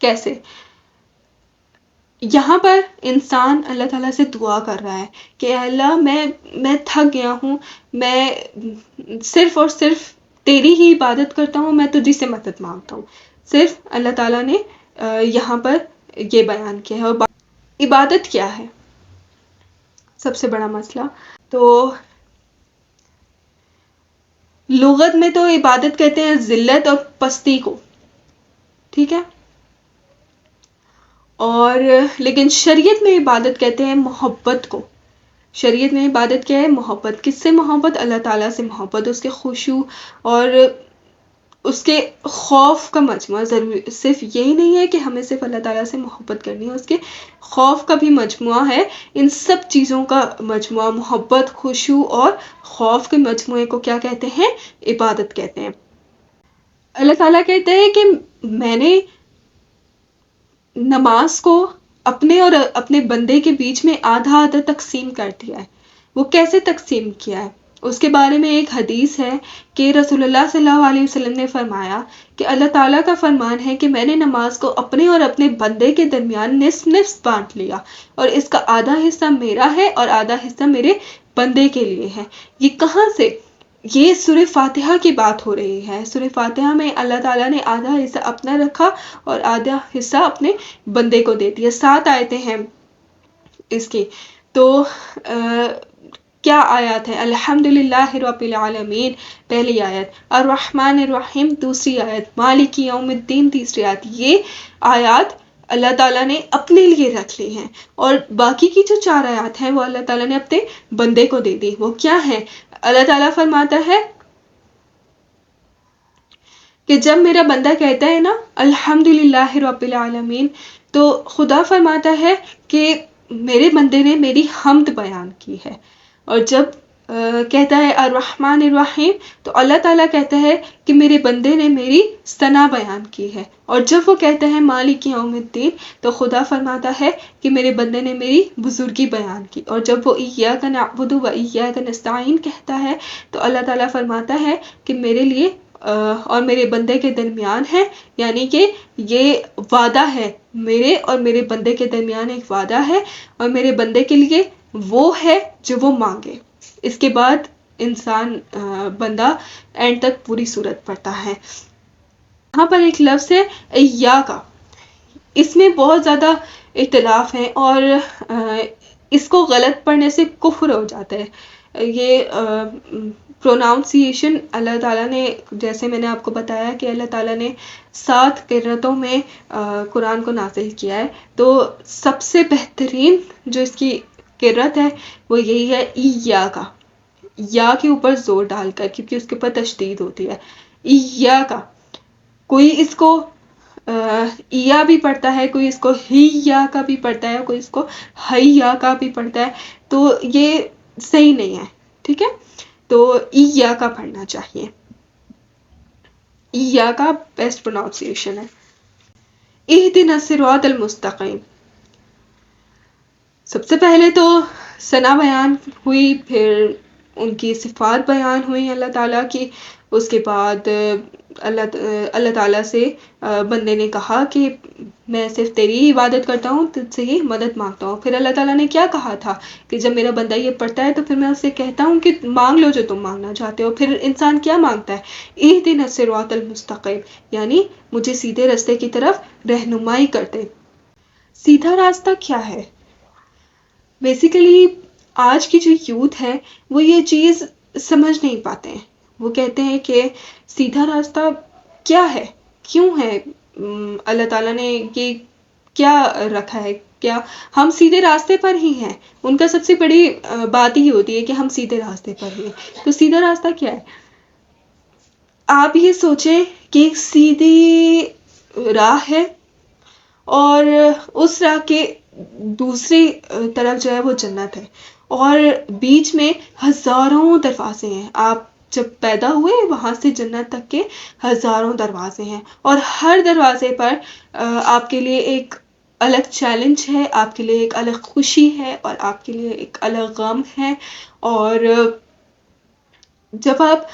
کیسے؟ یہاں پر انسان اللہ تعالیٰ سے دعا کر رہا ہے کہ اے اللہ میں تھک گیا ہوں، میں صرف اور صرف تیری ہی عبادت کرتا ہوں، میں تجھی سے مدد مانگتا ہوں. صرف اللہ تعالیٰ نے یہاں پر یہ بیان کیا ہے. اور عبادت کیا ہے؟ سب سے بڑا مسئلہ تو لغت میں تو عبادت کہتے ہیں ذلت اور پستی کو، ٹھیک ہے، اور لیکن شریعت میں عبادت کہتے ہیں محبت کو. شریعت میں عبادت کیا ہے؟ محبت. کس سے محبت؟ اللہ تعالیٰ سے محبت. اس کے خشوع اور اس کے خوف کا مجموعہ. ضرور صرف یہی نہیں ہے کہ ہمیں صرف اللہ تعالیٰ سے محبت کرنی ہے، اس کے خوف کا بھی مجموعہ ہے. ان سب چیزوں کا مجموعہ، محبت، خشوع اور خوف کے مجموعے کو کیا کہتے ہیں؟ عبادت کہتے ہیں. اللہ تعالیٰ کہتے ہیں کہ میں نے نماز کو اپنے اور اپنے بندے کے بیچ میں آدھا آدھا تقسیم کر دیا ہے. وہ کیسے تقسیم کیا ہے اس کے بارے میں ایک حدیث ہے کہ رسول اللہ صلی اللہ علیہ وسلم نے فرمایا کہ اللہ تعالیٰ کا فرمان ہے کہ میں نے نماز کو اپنے اور اپنے بندے کے درمیان نصف نصف بانٹ لیا، اور اس کا آدھا حصہ میرا ہے اور آدھا حصہ میرے بندے کے لیے ہے. یہ کہاں سے؟ یہ سورہ فاتحہ کی بات ہو رہی ہے. سورہ فاتحہ میں اللہ تعالیٰ نے آدھا حصہ اپنا رکھا اور آدھا حصہ اپنے بندے کو دے دیا. 7 آیتیں ہیں اس کی. تو کیا آیات ہے؟ الحمدللہ رب العالمین پہلی آیت، الرحمن الرحیم دوسری آیت، مالک یوم الدین تیسری آیت. یہ آیات اللہ تعالیٰ نے اپنے لیے رکھ لی ہیں، اور باقی کی جو 4 آیات ہیں وہ اللہ تعالیٰ نے اپنے بندے کو دے دی. وہ کیا ہے؟ اللہ تعالیٰ فرماتا ہے کہ جب میرا بندہ کہتا ہے نا الحمدللہ رب العالمین، تو خدا فرماتا ہے کہ میرے بندے نے میری حمد بیان کی ہے. اور جب کہتا ہے الرحمن الرحیم، تو اللہ تعالیٰ کہتا ہے کہ میرے بندے نے میری ثنا بیان کی ہے. اور جب وہ کہتا ہے مالک یوم الدین، تو خدا فرماتا ہے کہ میرے بندے نے میری بزرگی بیان کی. اور جب وہ ایاک نعبد و ایاک نستعین کہتا ہے، تو اللہ تعالیٰ فرماتا ہے کہ میرے لیے اور میرے بندے کے درمیان ہے، یعنی کہ یہ وعدہ ہے، میرے اور میرے بندے کے درمیان ایک وعدہ ہے، اور میرے بندے کے لیے وہ ہے جو وہ مانگے. اس کے بعد انسان بندہ اینڈ تک پوری صورت پڑھتا ہے. یہاں پر ایک لفظ ہے ایاکا، اس میں بہت زیادہ اختلاف ہے، اور اس کو غلط پڑھنے سے کفر ہو جاتا ہے. یہ پروناؤنسیشن اللہ تعالیٰ نے، جیسے میں نے آپ کو بتایا کہ اللہ تعالیٰ نے 7 قرتوں میں قرآن کو نازل کیا ہے، تو سب سے بہترین جو اس کی قرت ہے وہ یہی ہے ایاکا، یا کے اوپر زور ڈال کر، کیونکہ اس کے اوپر تشدید ہوتی ہے. ایاکا، کوئی اس کو ایا بھی پڑھتا ہے، کوئی اس کو ہی یا کا بھی پڑھتا ہے، کوئی اس کو ہی یا کا بھی پڑھتا ہے. تو یہ صحیح نہیں ہے، ٹھیک ہے؟ تو ایا کا پڑھنا چاہیے. ایا کا بیسٹ پروناؤنسیشن ہے. اہدنا الصراط المستقیم. سب سے پہلے تو ثنا بیان ہوئی، پھر ان کی صفات بیان ہوئی اللہ تعالیٰ کی. اس کے بعد اللہ تعالیٰ سے بندے نے کہا کہ میں صرف تیری ہی عبادت کرتا ہوں، تجھ سے ہی مدد مانگتا ہوں. پھر اللہ تعالیٰ نے کیا کہا تھا کہ جب میرا بندہ یہ پڑھتا ہے تو پھر میں اسے کہتا ہوں کہ مانگ لو جو تم مانگنا چاہتے ہو. پھر انسان کیا مانگتا ہے؟ اہدنا الصراط المستقیم، یعنی مجھے سیدھے راستے کی طرف رہنمائی کرتے. سیدھا راستہ کیا ہے؟ بیسیکلی آج کی جو یوتھ ہے وہ یہ چیز سمجھ نہیں پاتے ہیں. وہ کہتے ہیں کہ سیدھا راستہ کیا ہے، کیوں ہے، اللہ تعالیٰ نے یہ کیا رکھا ہے، کیا ہم سیدھے راستے پر ہی ہیں؟ ان کا سب سے بڑی بات ہی ہوتی ہے کہ ہم سیدھے راستے پر ہی ہیں. تو سیدھا راستہ کیا ہے؟ آپ یہ سوچیں کہ ایک سیدھی راہ ہے، اور اس راہ کے دوسری طرف جو ہے وہ جنت ہے، اور بیچ میں ہزاروں دروازے ہیں. آپ جب پیدا ہوئے وہاں سے جنت تک کے ہزاروں دروازے ہیں، اور ہر دروازے پر آپ کے لیے ایک الگ چیلنج ہے، آپ کے لیے ایک الگ خوشی ہے، اور آپ کے لیے ایک الگ غم ہے. اور جب آپ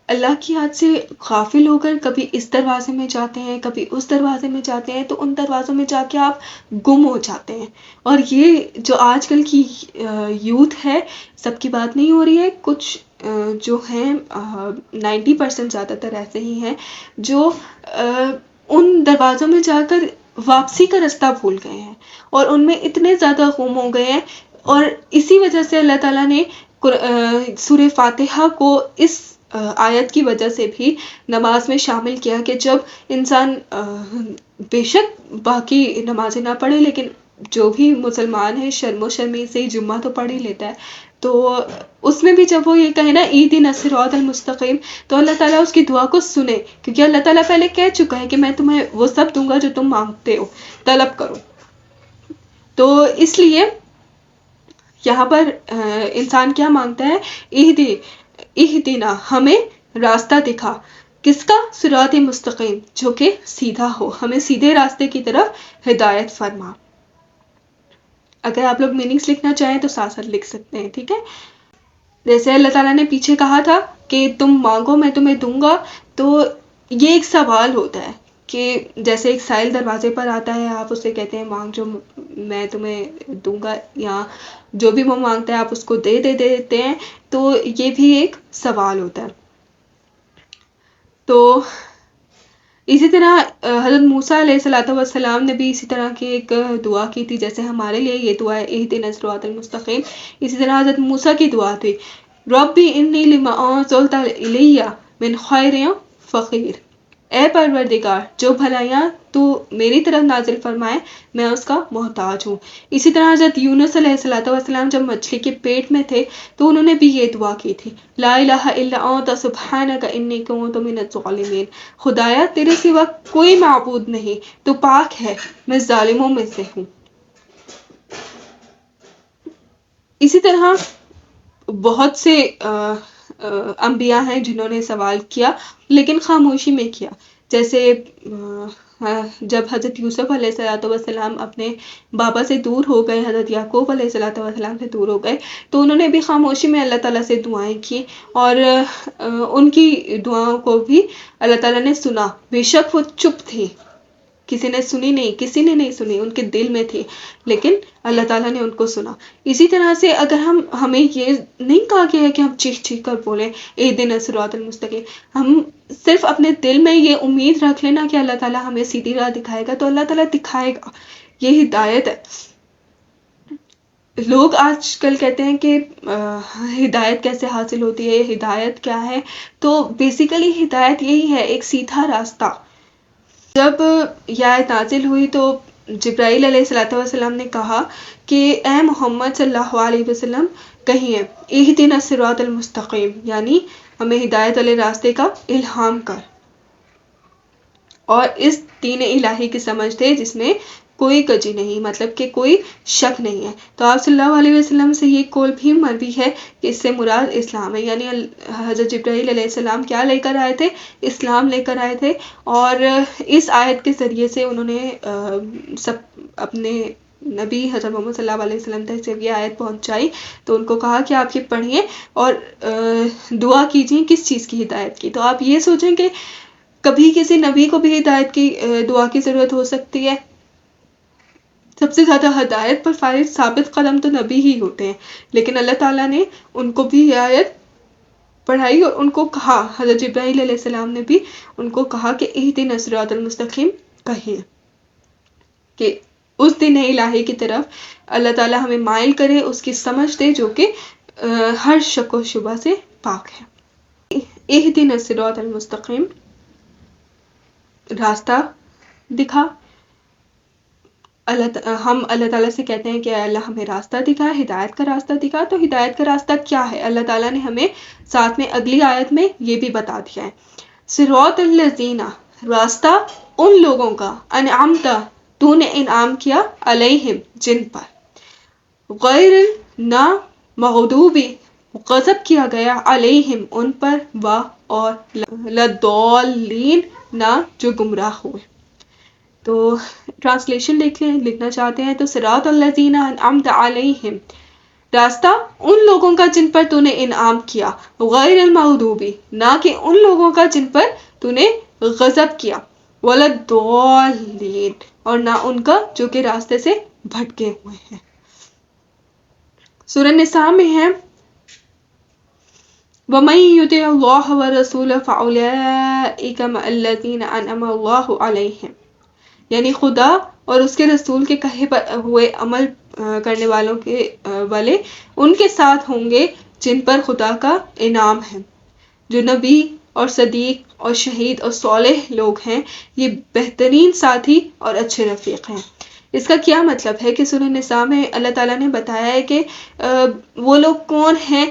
اللہ کی یاد سے غافل ہو کر کبھی اس دروازے میں جاتے ہیں، کبھی اس دروازے میں جاتے ہیں، تو ان دروازوں میں جا کے آپ گم ہو جاتے ہیں. اور یہ جو آج کل کی یوتھ ہے، سب کی بات نہیں ہو رہی ہے، کچھ جو ہیں 90% زیادہ تر ایسے ہی ہیں جو ان دروازوں میں جا کر واپسی کا راستہ بھول گئے ہیں، اور ان میں اتنے زیادہ گم ہو گئے ہیں. اور اسی وجہ سے اللہ تعالیٰ نے سورہ فاتحہ کو اس آیت کی وجہ سے بھی نماز میں شامل کیا کہ جب انسان بے شک باقی نمازیں نہ پڑھے، لیکن جو بھی مسلمان ہے شرم و شرمی سے ہی جمعہ تو پڑھ ہی لیتا ہے، تو اس میں بھی جب وہ یہ کہے نا اہدنا الصراط المستقیم، تو اللہ تعالیٰ اس کی دعا کو سنے، کیونکہ اللہ تعالیٰ پہلے کہہ چکا ہے کہ میں تمہیں وہ سب دوں گا جو تم مانگتے ہو، طلب کرو. تو اس لیے یہاں پر انسان کیا مانگتا ہے؟ اہدنا، ہمیں راستہ دکھا. کس کا؟ صراط مستقیم، جو کہ سیدھا ہو، ہمیں سیدھے راستے کی طرف ہدایت فرما. اگر آپ لوگ میننگس لکھنا چاہیں تو ساتھ ساتھ لکھ سکتے ہیں، ٹھیک ہے. جیسے اللہ تعالیٰ نے پیچھے کہا تھا کہ تم مانگو میں تمہیں دوں گا، تو یہ ایک سوال ہوتا ہے کہ جیسے ایک سائل دروازے پر آتا ہے، آپ اسے کہتے ہیں مانگ جو میں تمہیں دوں گا، یا جو بھی وہ مانگتا ہے آپ اس کو دے دیتے ہیں، تو یہ بھی ایک سوال ہوتا ہے. تو اسی طرح حضرت موسیٰ علیہ الصلوۃ والسلام نے بھی اسی طرح کی ایک دعا کی تھی، جیسے ہمارے لیے یہ دعا ہے اہدنا الصراط المستقیم. اسی طرح حضرت موسیٰ کی دعا تھی ربی انی لما انزلت الی من خیر فقیر، اے پروردگار جو بھلائیاں تو میری طرف نازل فرمائے میں اس کا محتاج ہوں. اسی طرح حضرت یونس علیہ الصلوۃ والسلام جب مچھلی کے پیٹ میں تھے تو انہوں نے بھی یہ دعا کی تھی لا الہ الا انت سبحانک انی کنت من الظالمین، خدایا تیرے سوا کوئی معبود نہیں، تو پاک ہے میں ظالموں میں سے ہوں. اسی طرح بہت سے انبیاء ہیں جنہوں نے سوال کیا لیکن خاموشی میں کیا. جیسے جب حضرت یوسف علیہ السلام اپنے بابا سے دور ہو گئے، حضرت یعقوب علیہ السلام سے دور ہو گئے، تو انہوں نے بھی خاموشی میں اللہ تعالیٰ سے دعائیں کی، اور ان کی دعاؤں کو بھی اللہ تعالیٰ نے سنا. بے شک وہ چپ تھی، کسی نے سنی نہیں، کسی نے نہیں سنی، ان کے دل میں تھی، لیکن اللہ تعالیٰ نے ان کو سنا. اسی طرح سے اگر ہمیں یہ نہیں کہا گیا ہے کہ ہم چیخ چیخ کر بولیں اہدنا الصراط المستقیم، ہم صرف اپنے دل میں یہ امید رکھ لینا کہ اللہ تعالیٰ ہمیں سیدھی راہ دکھائے گا، تو اللہ تعالیٰ دکھائے گا. یہ ہدایت ہے. لوگ آج کل کہتے ہیں کہ ہدایت کیسے حاصل ہوتی ہے، ہدایت کیا ہے؟ تو بیسیکلی ہدایت یہی ہے، ایک سیدھا راستہ. جب یہ آیت نازل ہوئی تو جبرائیل علیہ السلام نے کہا کہ اے محمد صلی اللہ علیہ وسلم کہیے اہدنا الصراط المستقیم، یعنی ہمیں ہدایت والے راستے کا الہام کر. اور اس دین الہی کی سمجھ دے جس میں کوئی کجی نہیں، مطلب کہ کوئی شک نہیں ہے. تو آپ صلی اللہ علیہ وسلم سے یہ قول بھی مروی ہے کہ اس سے مراد اسلام ہے، یعنی حضرت جبرائیل علیہ السلام کیا لے کر آئے تھے؟ اسلام لے کر آئے تھے. اور اس آیت کے ذریعے سے انہوں نے سب اپنے نبی حضرت محمد صلی اللہ علیہ وسلم تک جب یہ آیت پہنچائی تو ان کو کہا کہ آپ یہ پڑھیے اور دعا کیجیے کس چیز کی ہدایت کی. تو آپ یہ سوچیں کہ کبھی کسی نبی کو بھی ہدایت کی دعا کی ضرورت ہو سکتی ہے؟ سب سے زیادہ ہدایت پر فائز ثابت قدم تو نبی ہی ہوتے ہیں، لیکن اللہ تعالیٰ نے ان کو بھی یہ آیت پڑھائی اور ان کو کہا، حضرت جبرائیل علیہ السلام نے بھی ان کو کہا کہ اہدنا الصراط المستقیم کہیے، کہ اس دین الہی کی طرف اللہ تعالیٰ ہمیں مائل کرے، اس کی سمجھ دے جو کہ ہر شک و شبہ سے پاک ہے. اہدنا الصراط المستقیم، راستہ دکھا. ہم اللہ تعالیٰ سے کہتے ہیں کہ اللہ ہمیں راستہ دکھا، ہدایت کا راستہ دکھا. تو ہدایت کا راستہ کیا ہے؟ اللہ تعالیٰ نے ہمیں ساتھ میں اگلی آیت میں یہ بھی بتا دیا ہے صراط الذین، راستہ ان لوگوں کا انعمت تو نے انعام کیا علیہم جن پر، غیر نہ مغضوبی غضب کیا گیا علیہم ان پر، اور لضالین نہ جو گمراہ ہوئے. تو ٹرانسلیشن لکھنا چاہتے ہیں تو صراط الذین انعمت علیہم، راستہ ان لوگوں کا جن پر تو نے انعام کیا، غیر المغضوبی نہ کہ ان لوگوں کا جن پر تو نے غضب کیا، ولضالین اور نہ ان کا جو کہ راستے سے بھٹکے ہوئے ہیں. سورہ نساء میں ہے وَمَن يُطِعِ اللَّهَ وَرَسُولَهُ فَأُولَٰئِكَ مَعَ الَّذِينَ أَنْعَمَ اللَّهُ عَلَيْهِمْ، یعنی خدا اور اس کے رسول کے کہے ہوئے عمل کرنے والوں کے والے ان کے ساتھ ہوں گے جن پر خدا کا انعام ہے، جو نبی اور صدیق اور شہید اور صالح لوگ ہیں، یہ بہترین ساتھی اور اچھے رفیق ہیں. اس کا کیا مطلب ہے کہ سورہ نساء میں اللہ تعالیٰ نے بتایا ہے کہ وہ لوگ کون ہیں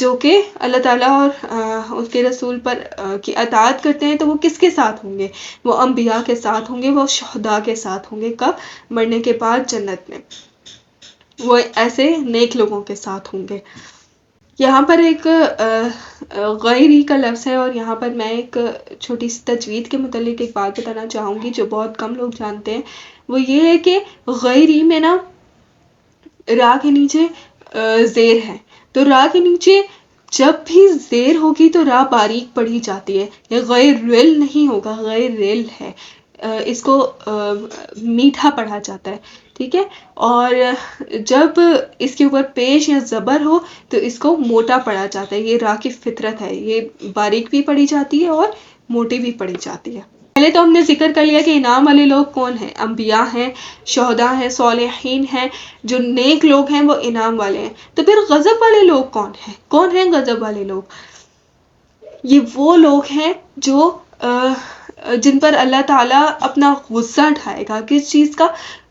جو کہ اللہ تعالیٰ اور اس کے رسول پر کی اطاعت کرتے ہیں، تو وہ کس کے ساتھ ہوں گے؟ وہ انبیاء کے ساتھ ہوں گے، وہ شہداء کے ساتھ ہوں گے. کب؟ مرنے کے بعد جنت میں، وہ ایسے نیک لوگوں کے ساتھ ہوں گے. یہاں پر ایک غیری کا لفظ ہے، اور یہاں پر میں ایک چھوٹی سی تجوید کے متعلق ایک بات بتانا چاہوں گی جو بہت کم لوگ جانتے ہیں. وہ یہ ہے کہ غیری میں نا را کے نیچے زیر ہے، تو را کے نیچے جب بھی زیر ہوگی تو را باریک پڑھی جاتی ہے، یہ غیر ریل نہیں ہوگا، غیر ریل ہے، اس کو میٹھا پڑھا جاتا ہے، ٹھیک ہے. اور جب اس کے اوپر پیش یا زبر ہو تو اس کو موٹا پڑھا جاتا ہے. یہ را کی فطرت ہے، یہ باریک بھی پڑھی جاتی ہے اور موٹی بھی پڑھی جاتی ہے. پہلے تو ہم نے ذکر کر لیا کہ انعام والے لوگ کون ہیں، انبیاء ہیں، شہداء ہیں، صالحین ہیں، جو نیک لوگ ہیں وہ انعام والے ہیں. تو پھر غضب والے لوگ کون ہیں؟ کون ہیں غضب والے لوگ؟ یہ وہ لوگ ہیں جو جن پر اللہ تعالیٰ اپنا غصہ ڈھائے گا. کس چیز کا؟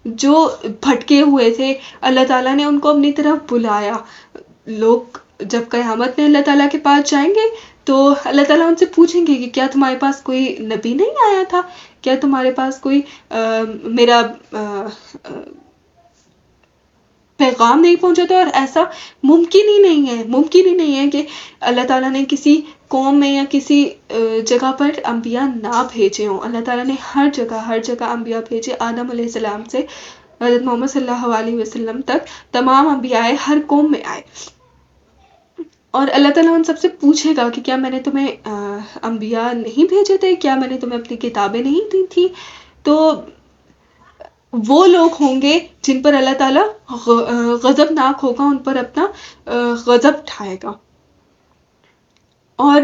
جو بھٹکے ہوئے تھے، اللہ تعالیٰ نے ان کو اپنی طرف بلایا. لوگ جب قیامت میں اللہ تعالیٰ کے پاس جائیں گے تو اللہ تعالیٰ ان سے پوچھیں گے کہ کیا تمہارے پاس کوئی نبی نہیں آیا تھا، کیا تمہارے پاس کوئی میرا پیغام نہیں پہنچا تھا؟ اور ایسا ممکن ہی نہیں ہے کہ اللہ تعالیٰ نے کسی قوم میں یا کسی جگہ پر انبیاء نہ بھیجے ہوں. اللہ تعالیٰ نے ہر جگہ انبیاء بھیجے. آدم علیہ السلام سے حضرت محمد صلی اللہ علیہ وسلم تک تمام انبیاء ہر قوم میں آئے. اور اللہ تعالیٰ ان سب سے پوچھے گا کہ کیا میں نے تمہیں انبیاء نہیں بھیجے تھے، کیا میں نے تمہیں اپنی کتابیں نہیں دی تھی؟ تو وہ لوگ ہوں گے جن پر اللہ تعالیٰ غضبناک ہوگا، ان پر اپنا غضب ڈھائے گا. اور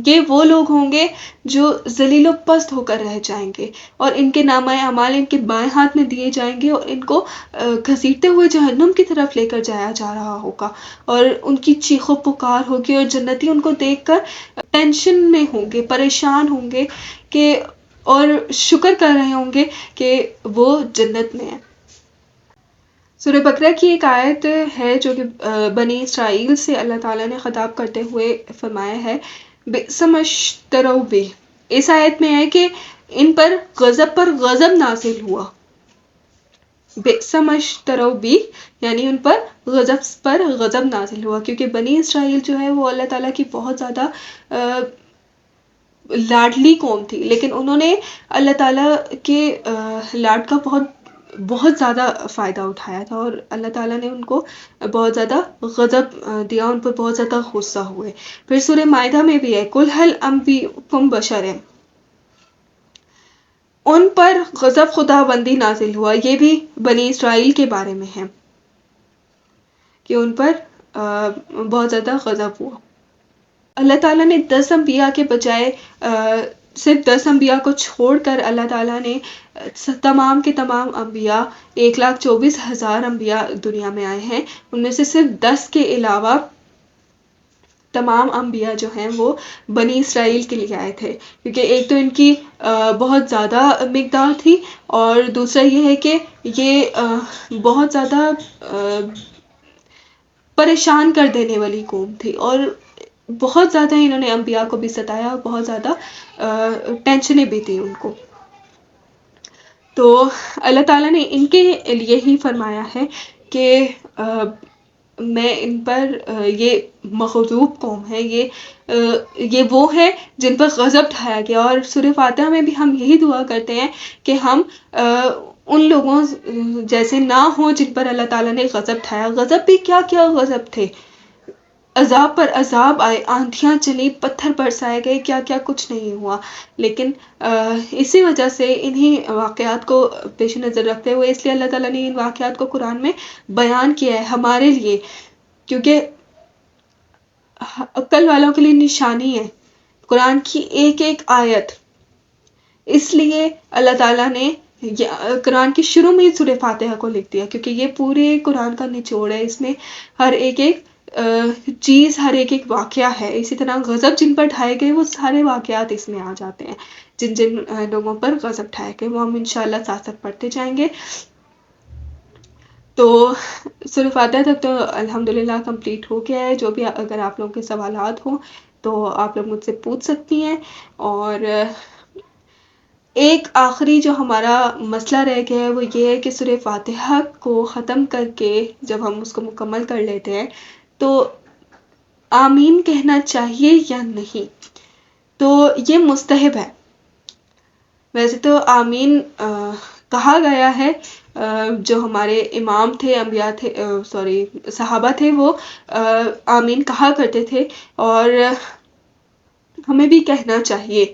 یہ وہ لوگ ہوں گے جو ذلیل و پست ہو کر رہ جائیں گے، اور ان کے نامہ اعمال ان کے بائیں ہاتھ میں دیے جائیں گے، اور ان کو گھسیٹتے ہوئے جہنم کی طرف لے کر جایا جا رہا ہوگا، اور ان کی چیخ و پکار ہوگی، اور جنتی ان کو دیکھ کر ٹینشن میں ہوں گے، پریشان ہوں گے کہ اور شکر کر رہے ہوں گے کہ وہ جنت میں ہیں. سورہ بقرہ کی ایک آیت ہے جو کہ بنی اسرائیل سے اللہ تعالیٰ نے خطاب کرتے ہوئے فرمایا ہے، بئس ما اشتروا بہ. اس آیت میں ہے کہ ان پر غضب نازل ہوا. بئس ما اشتروا بہ یعنی ان پر غضب نازل ہوا، کیونکہ بنی اسرائیل جو ہے وہ اللہ تعالیٰ کی بہت زیادہ لاڈلی قوم تھی، لیکن انہوں نے اللہ تعالیٰ کے لاڈ کا بہت زیادہ فائدہ اٹھایا تھا، اور اللہ تعالیٰ نے ان کو بہت زیادہ غضب دیا، ان پر بہت زیادہ غصہ ہوئے. پھر سورہ مائدہ میں بھی ہے، قل هل انبئکم بشر، ان پر غضب خدا بندی نازل ہوا. یہ بھی بنی اسرائیل کے بارے میں ہے کہ ان پر بہت زیادہ غضب ہوا. اللہ تعالیٰ نے 10 انبیاء کے بجائے صرف 10 انبیاء کو چھوڑ کر اللہ تعالیٰ نے تمام کے تمام انبیاء 1,24,000 انبیاء دنیا میں آئے ہیں، ان میں سے صرف 10 کے علاوہ تمام انبیاء جو ہیں وہ بنی اسرائیل کے لیے آئے تھے، کیونکہ ایک تو ان کی بہت زیادہ مقدار تھی، اور دوسرا یہ ہے کہ یہ بہت زیادہ پریشان کر دینے والی قوم تھی، اور بہت زیادہ انہوں نے انبیاء کو بھی ستایا، اور بہت زیادہ ٹینشنیں بھی تھی ان کو. تو اللہ تعالیٰ نے ان کے لیے ہی فرمایا ہے کہ میں ان پر یہ مغضوب قوم ہے، یہ وہ ہے جن پر غضب ڈھایا گیا. اور سورہ فاتحہ میں بھی ہم یہی دعا کرتے ہیں کہ ہم ان لوگوں جیسے نہ ہوں جن پر اللہ تعالیٰ نے غضب ڈھایا. غضب بھی کیا غضب تھے، عذاب پر عذاب آئے، آندھیاں چلی، پتھر برسائے گئے، کیا کچھ نہیں ہوا. لیکن اسی وجہ سے انہی واقعات کو پیش نظر رکھتے ہوئے اس لیے اللہ تعالیٰ نے ان واقعات کو قرآن میں بیان کیا ہے ہمارے لیے، کیونکہ عقل والوں کے لیے نشانی ہے قرآن کی ایک ایک آیت. اس لیے اللہ تعالیٰ نے قرآن کی شروع میں ہی سورہ فاتحہ کو لکھ دیا، کیونکہ یہ پورے قرآن کا نچوڑ ہے، اس میں ہر ایک چیز، ہر ایک واقعہ ہے. اسی طرح غضب جن پر ڈھائے گئے وہ سارے واقعات اس میں آ جاتے ہیں، جن لوگوں پر غضب ڈھائے گئے، وہ ہم انشاءاللہ ساتھ ساتھ پڑھتے جائیں گے. تو سورہ فاتحہ تک تو الحمدللہ کمپلیٹ ہو گیا ہے. جو بھی اگر آپ لوگوں کے سوالات ہوں تو آپ لوگ مجھ سے پوچھ سکتی ہیں. اور ایک آخری جو ہمارا مسئلہ رہ گیا ہے وہ یہ ہے کہ سورہ فاتحہ کو ختم کر کے جب ہم اس کو مکمل کر لیتے ہیں تو آمین کہنا چاہیے یا نہیں. تو یہ مستحب ہے. ویسے تو آمین کہا گیا ہے جو ہمارے امام تھے، انبیاء تھے، صحابہ تھے، وہ آمین کہا کرتے تھے، اور ہمیں بھی کہنا چاہیے۔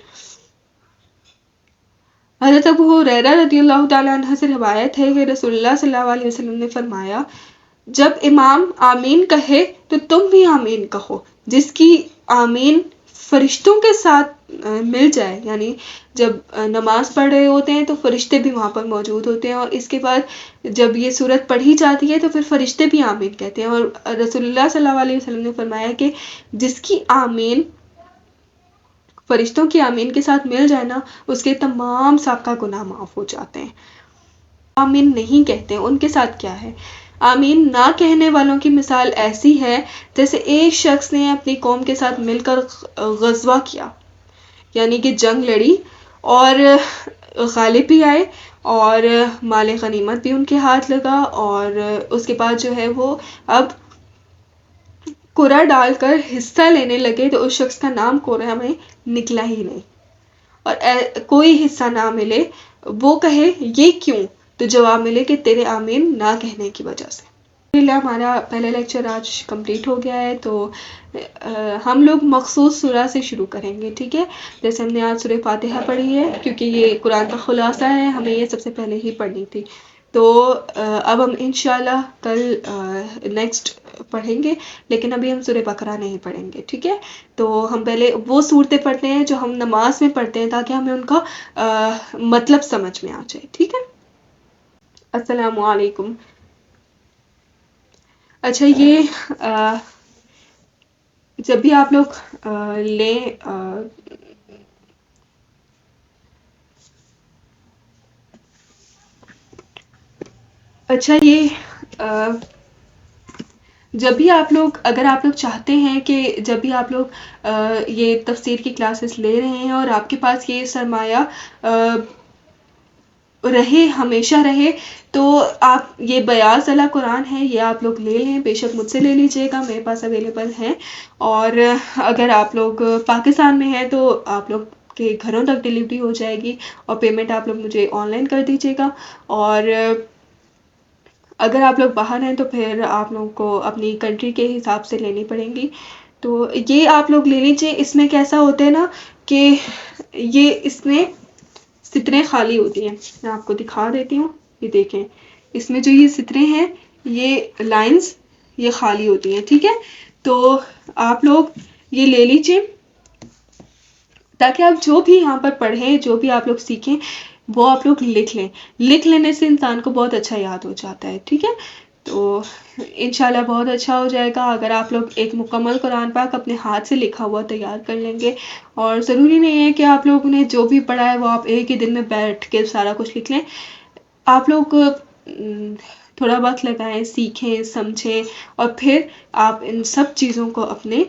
حضرت ابو ہریرہ رضی اللہ تعالیٰ عنہ سے روایت ہے کہ رسول اللہ صلی اللہ علیہ وسلم نے فرمایا، جب امام آمین کہے تو تم بھی آمین کہو۔ جس کی آمین فرشتوں کے ساتھ مل جائے، یعنی جب نماز پڑھ رہے ہوتے ہیں تو فرشتے بھی وہاں پر موجود ہوتے ہیں، اور اس کے بعد جب یہ سورت پڑھی جاتی ہے تو پھر فرشتے بھی آمین کہتے ہیں، اور رسول اللہ صلی اللہ علیہ وسلم نے فرمایا کہ جس کی آمین فرشتوں کی آمین کے ساتھ مل جائے نا، اس کے تمام سابقہ گناہ معاف ہو جاتے ہیں۔ آمین نہیں کہتے ان کے ساتھ کیا ہے؟ آمین نہ کہنے والوں کی مثال ایسی ہے جیسے ایک شخص نے اپنی قوم کے ساتھ مل کر غزوہ کیا، یعنی کہ جنگ لڑی، اور غالب بھی آئے، اور مال غنیمت بھی ان کے ہاتھ لگا، اور اس کے بعد جو ہے وہ اب قرعہ ڈال کر حصہ لینے لگے تو اس شخص کا نام قرعہ میں نکلا ہی نہیں، اور کوئی حصہ نہ ملے، وہ کہے یہ کیوں؟ تو جواب ملے کہ تیرے آمین نہ کہنے کی وجہ سے۔ ہمارا پہلا لیکچر آج کمپلیٹ ہو گیا ہے، تو ہم لوگ مخصوص سورہ سے شروع کریں گے، ٹھیک ہے؟ جیسے ہم نے آج سورہ فاتحہ پڑھی ہے، کیونکہ یہ قرآن کا خلاصہ ہے، ہمیں یہ سب سے پہلے ہی پڑھنی تھی، تو اب ہم انشاءاللہ کل نیکسٹ پڑھیں گے، لیکن ابھی ہم سورہ بقرہ نہیں پڑھیں گے، ٹھیک ہے؟ تو ہم پہلے وہ صورتیں پڑھتے ہیں جو ہم نماز میں پڑھتے ہیں، تاکہ ہمیں ان کا مطلب سمجھ میں آ جائے، ٹھیک ہے؟ السلام علیکم۔ اچھا، یہ جب بھی آپ لوگ لیں اچھا، یہ جب بھی آپ لوگ، اگر آپ لوگ چاہتے ہیں کہ جب بھی آپ لوگ یہ تفسیر کی کلاسز لے رہے ہیں اور آپ کے پاس یہ سرمایہ رہے، ہمیشہ رہے، تو آپ یہ بیاض والا قرآن ہے، یہ آپ لوگ لے لیں، بے شک مجھ سے لے لیجئے گا، میرے پاس اویلیبل ہے، اور اگر آپ لوگ پاکستان میں ہیں تو آپ لوگ کے گھروں تک ڈیلیوری ہو جائے گی، اور پیمنٹ آپ لوگ مجھے آن لائن کر دیجئے گا، اور اگر آپ لوگ باہر ہیں تو پھر آپ لوگوں کو اپنی کنٹری کے حساب سے لینی پڑیں گی، تو یہ آپ لوگ لے لیجئے۔ اس میں کیسا ہوتا ہے نا کہ یہ اس میں سطریں خالی ہوتی ہیں، میں آپ کو دکھا دیتی ہوں، یہ دیکھیں، اس میں جو یہ سطریں ہیں، یہ لائنز یہ خالی ہوتی ہیں، ٹھیک ہے؟ تو آپ لوگ یہ لے لیجئے، تاکہ آپ جو بھی یہاں پر پڑھیں، جو بھی آپ لوگ سیکھیں، وہ آپ لوگ لکھ لیں۔ لکھ لینے سے انسان کو بہت اچھا یاد ہو جاتا ہے، ٹھیک ہے؟ تو انشاءاللہ بہت اچھا ہو جائے گا اگر آپ لوگ ایک مکمل قرآن پاک اپنے ہاتھ سے لکھا ہوا تیار کر لیں گے، اور ضروری نہیں ہے کہ آپ لوگوں نے جو بھی پڑھا ہے وہ آپ ایک ہی دن میں بیٹھ کے سارا کچھ لکھ لیں۔ آپ لوگ تھوڑا وقت لگائیں، سیکھیں، سمجھیں، اور پھر آپ ان سب چیزوں کو اپنے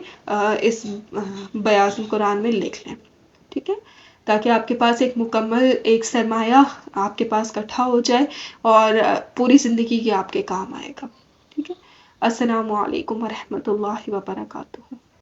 اس بیاض القرآن میں لکھ لیں، ٹھیک ہے؟ تاکہ آپ کے پاس ایک مکمل ایک سرمایہ آپ کے پاس اکٹھا ہو جائے، اور پوری زندگی کے آپ کے کام آئے گا، ٹھیک ہے؟ السلام علیکم ورحمۃ اللہ وبرکاتہ۔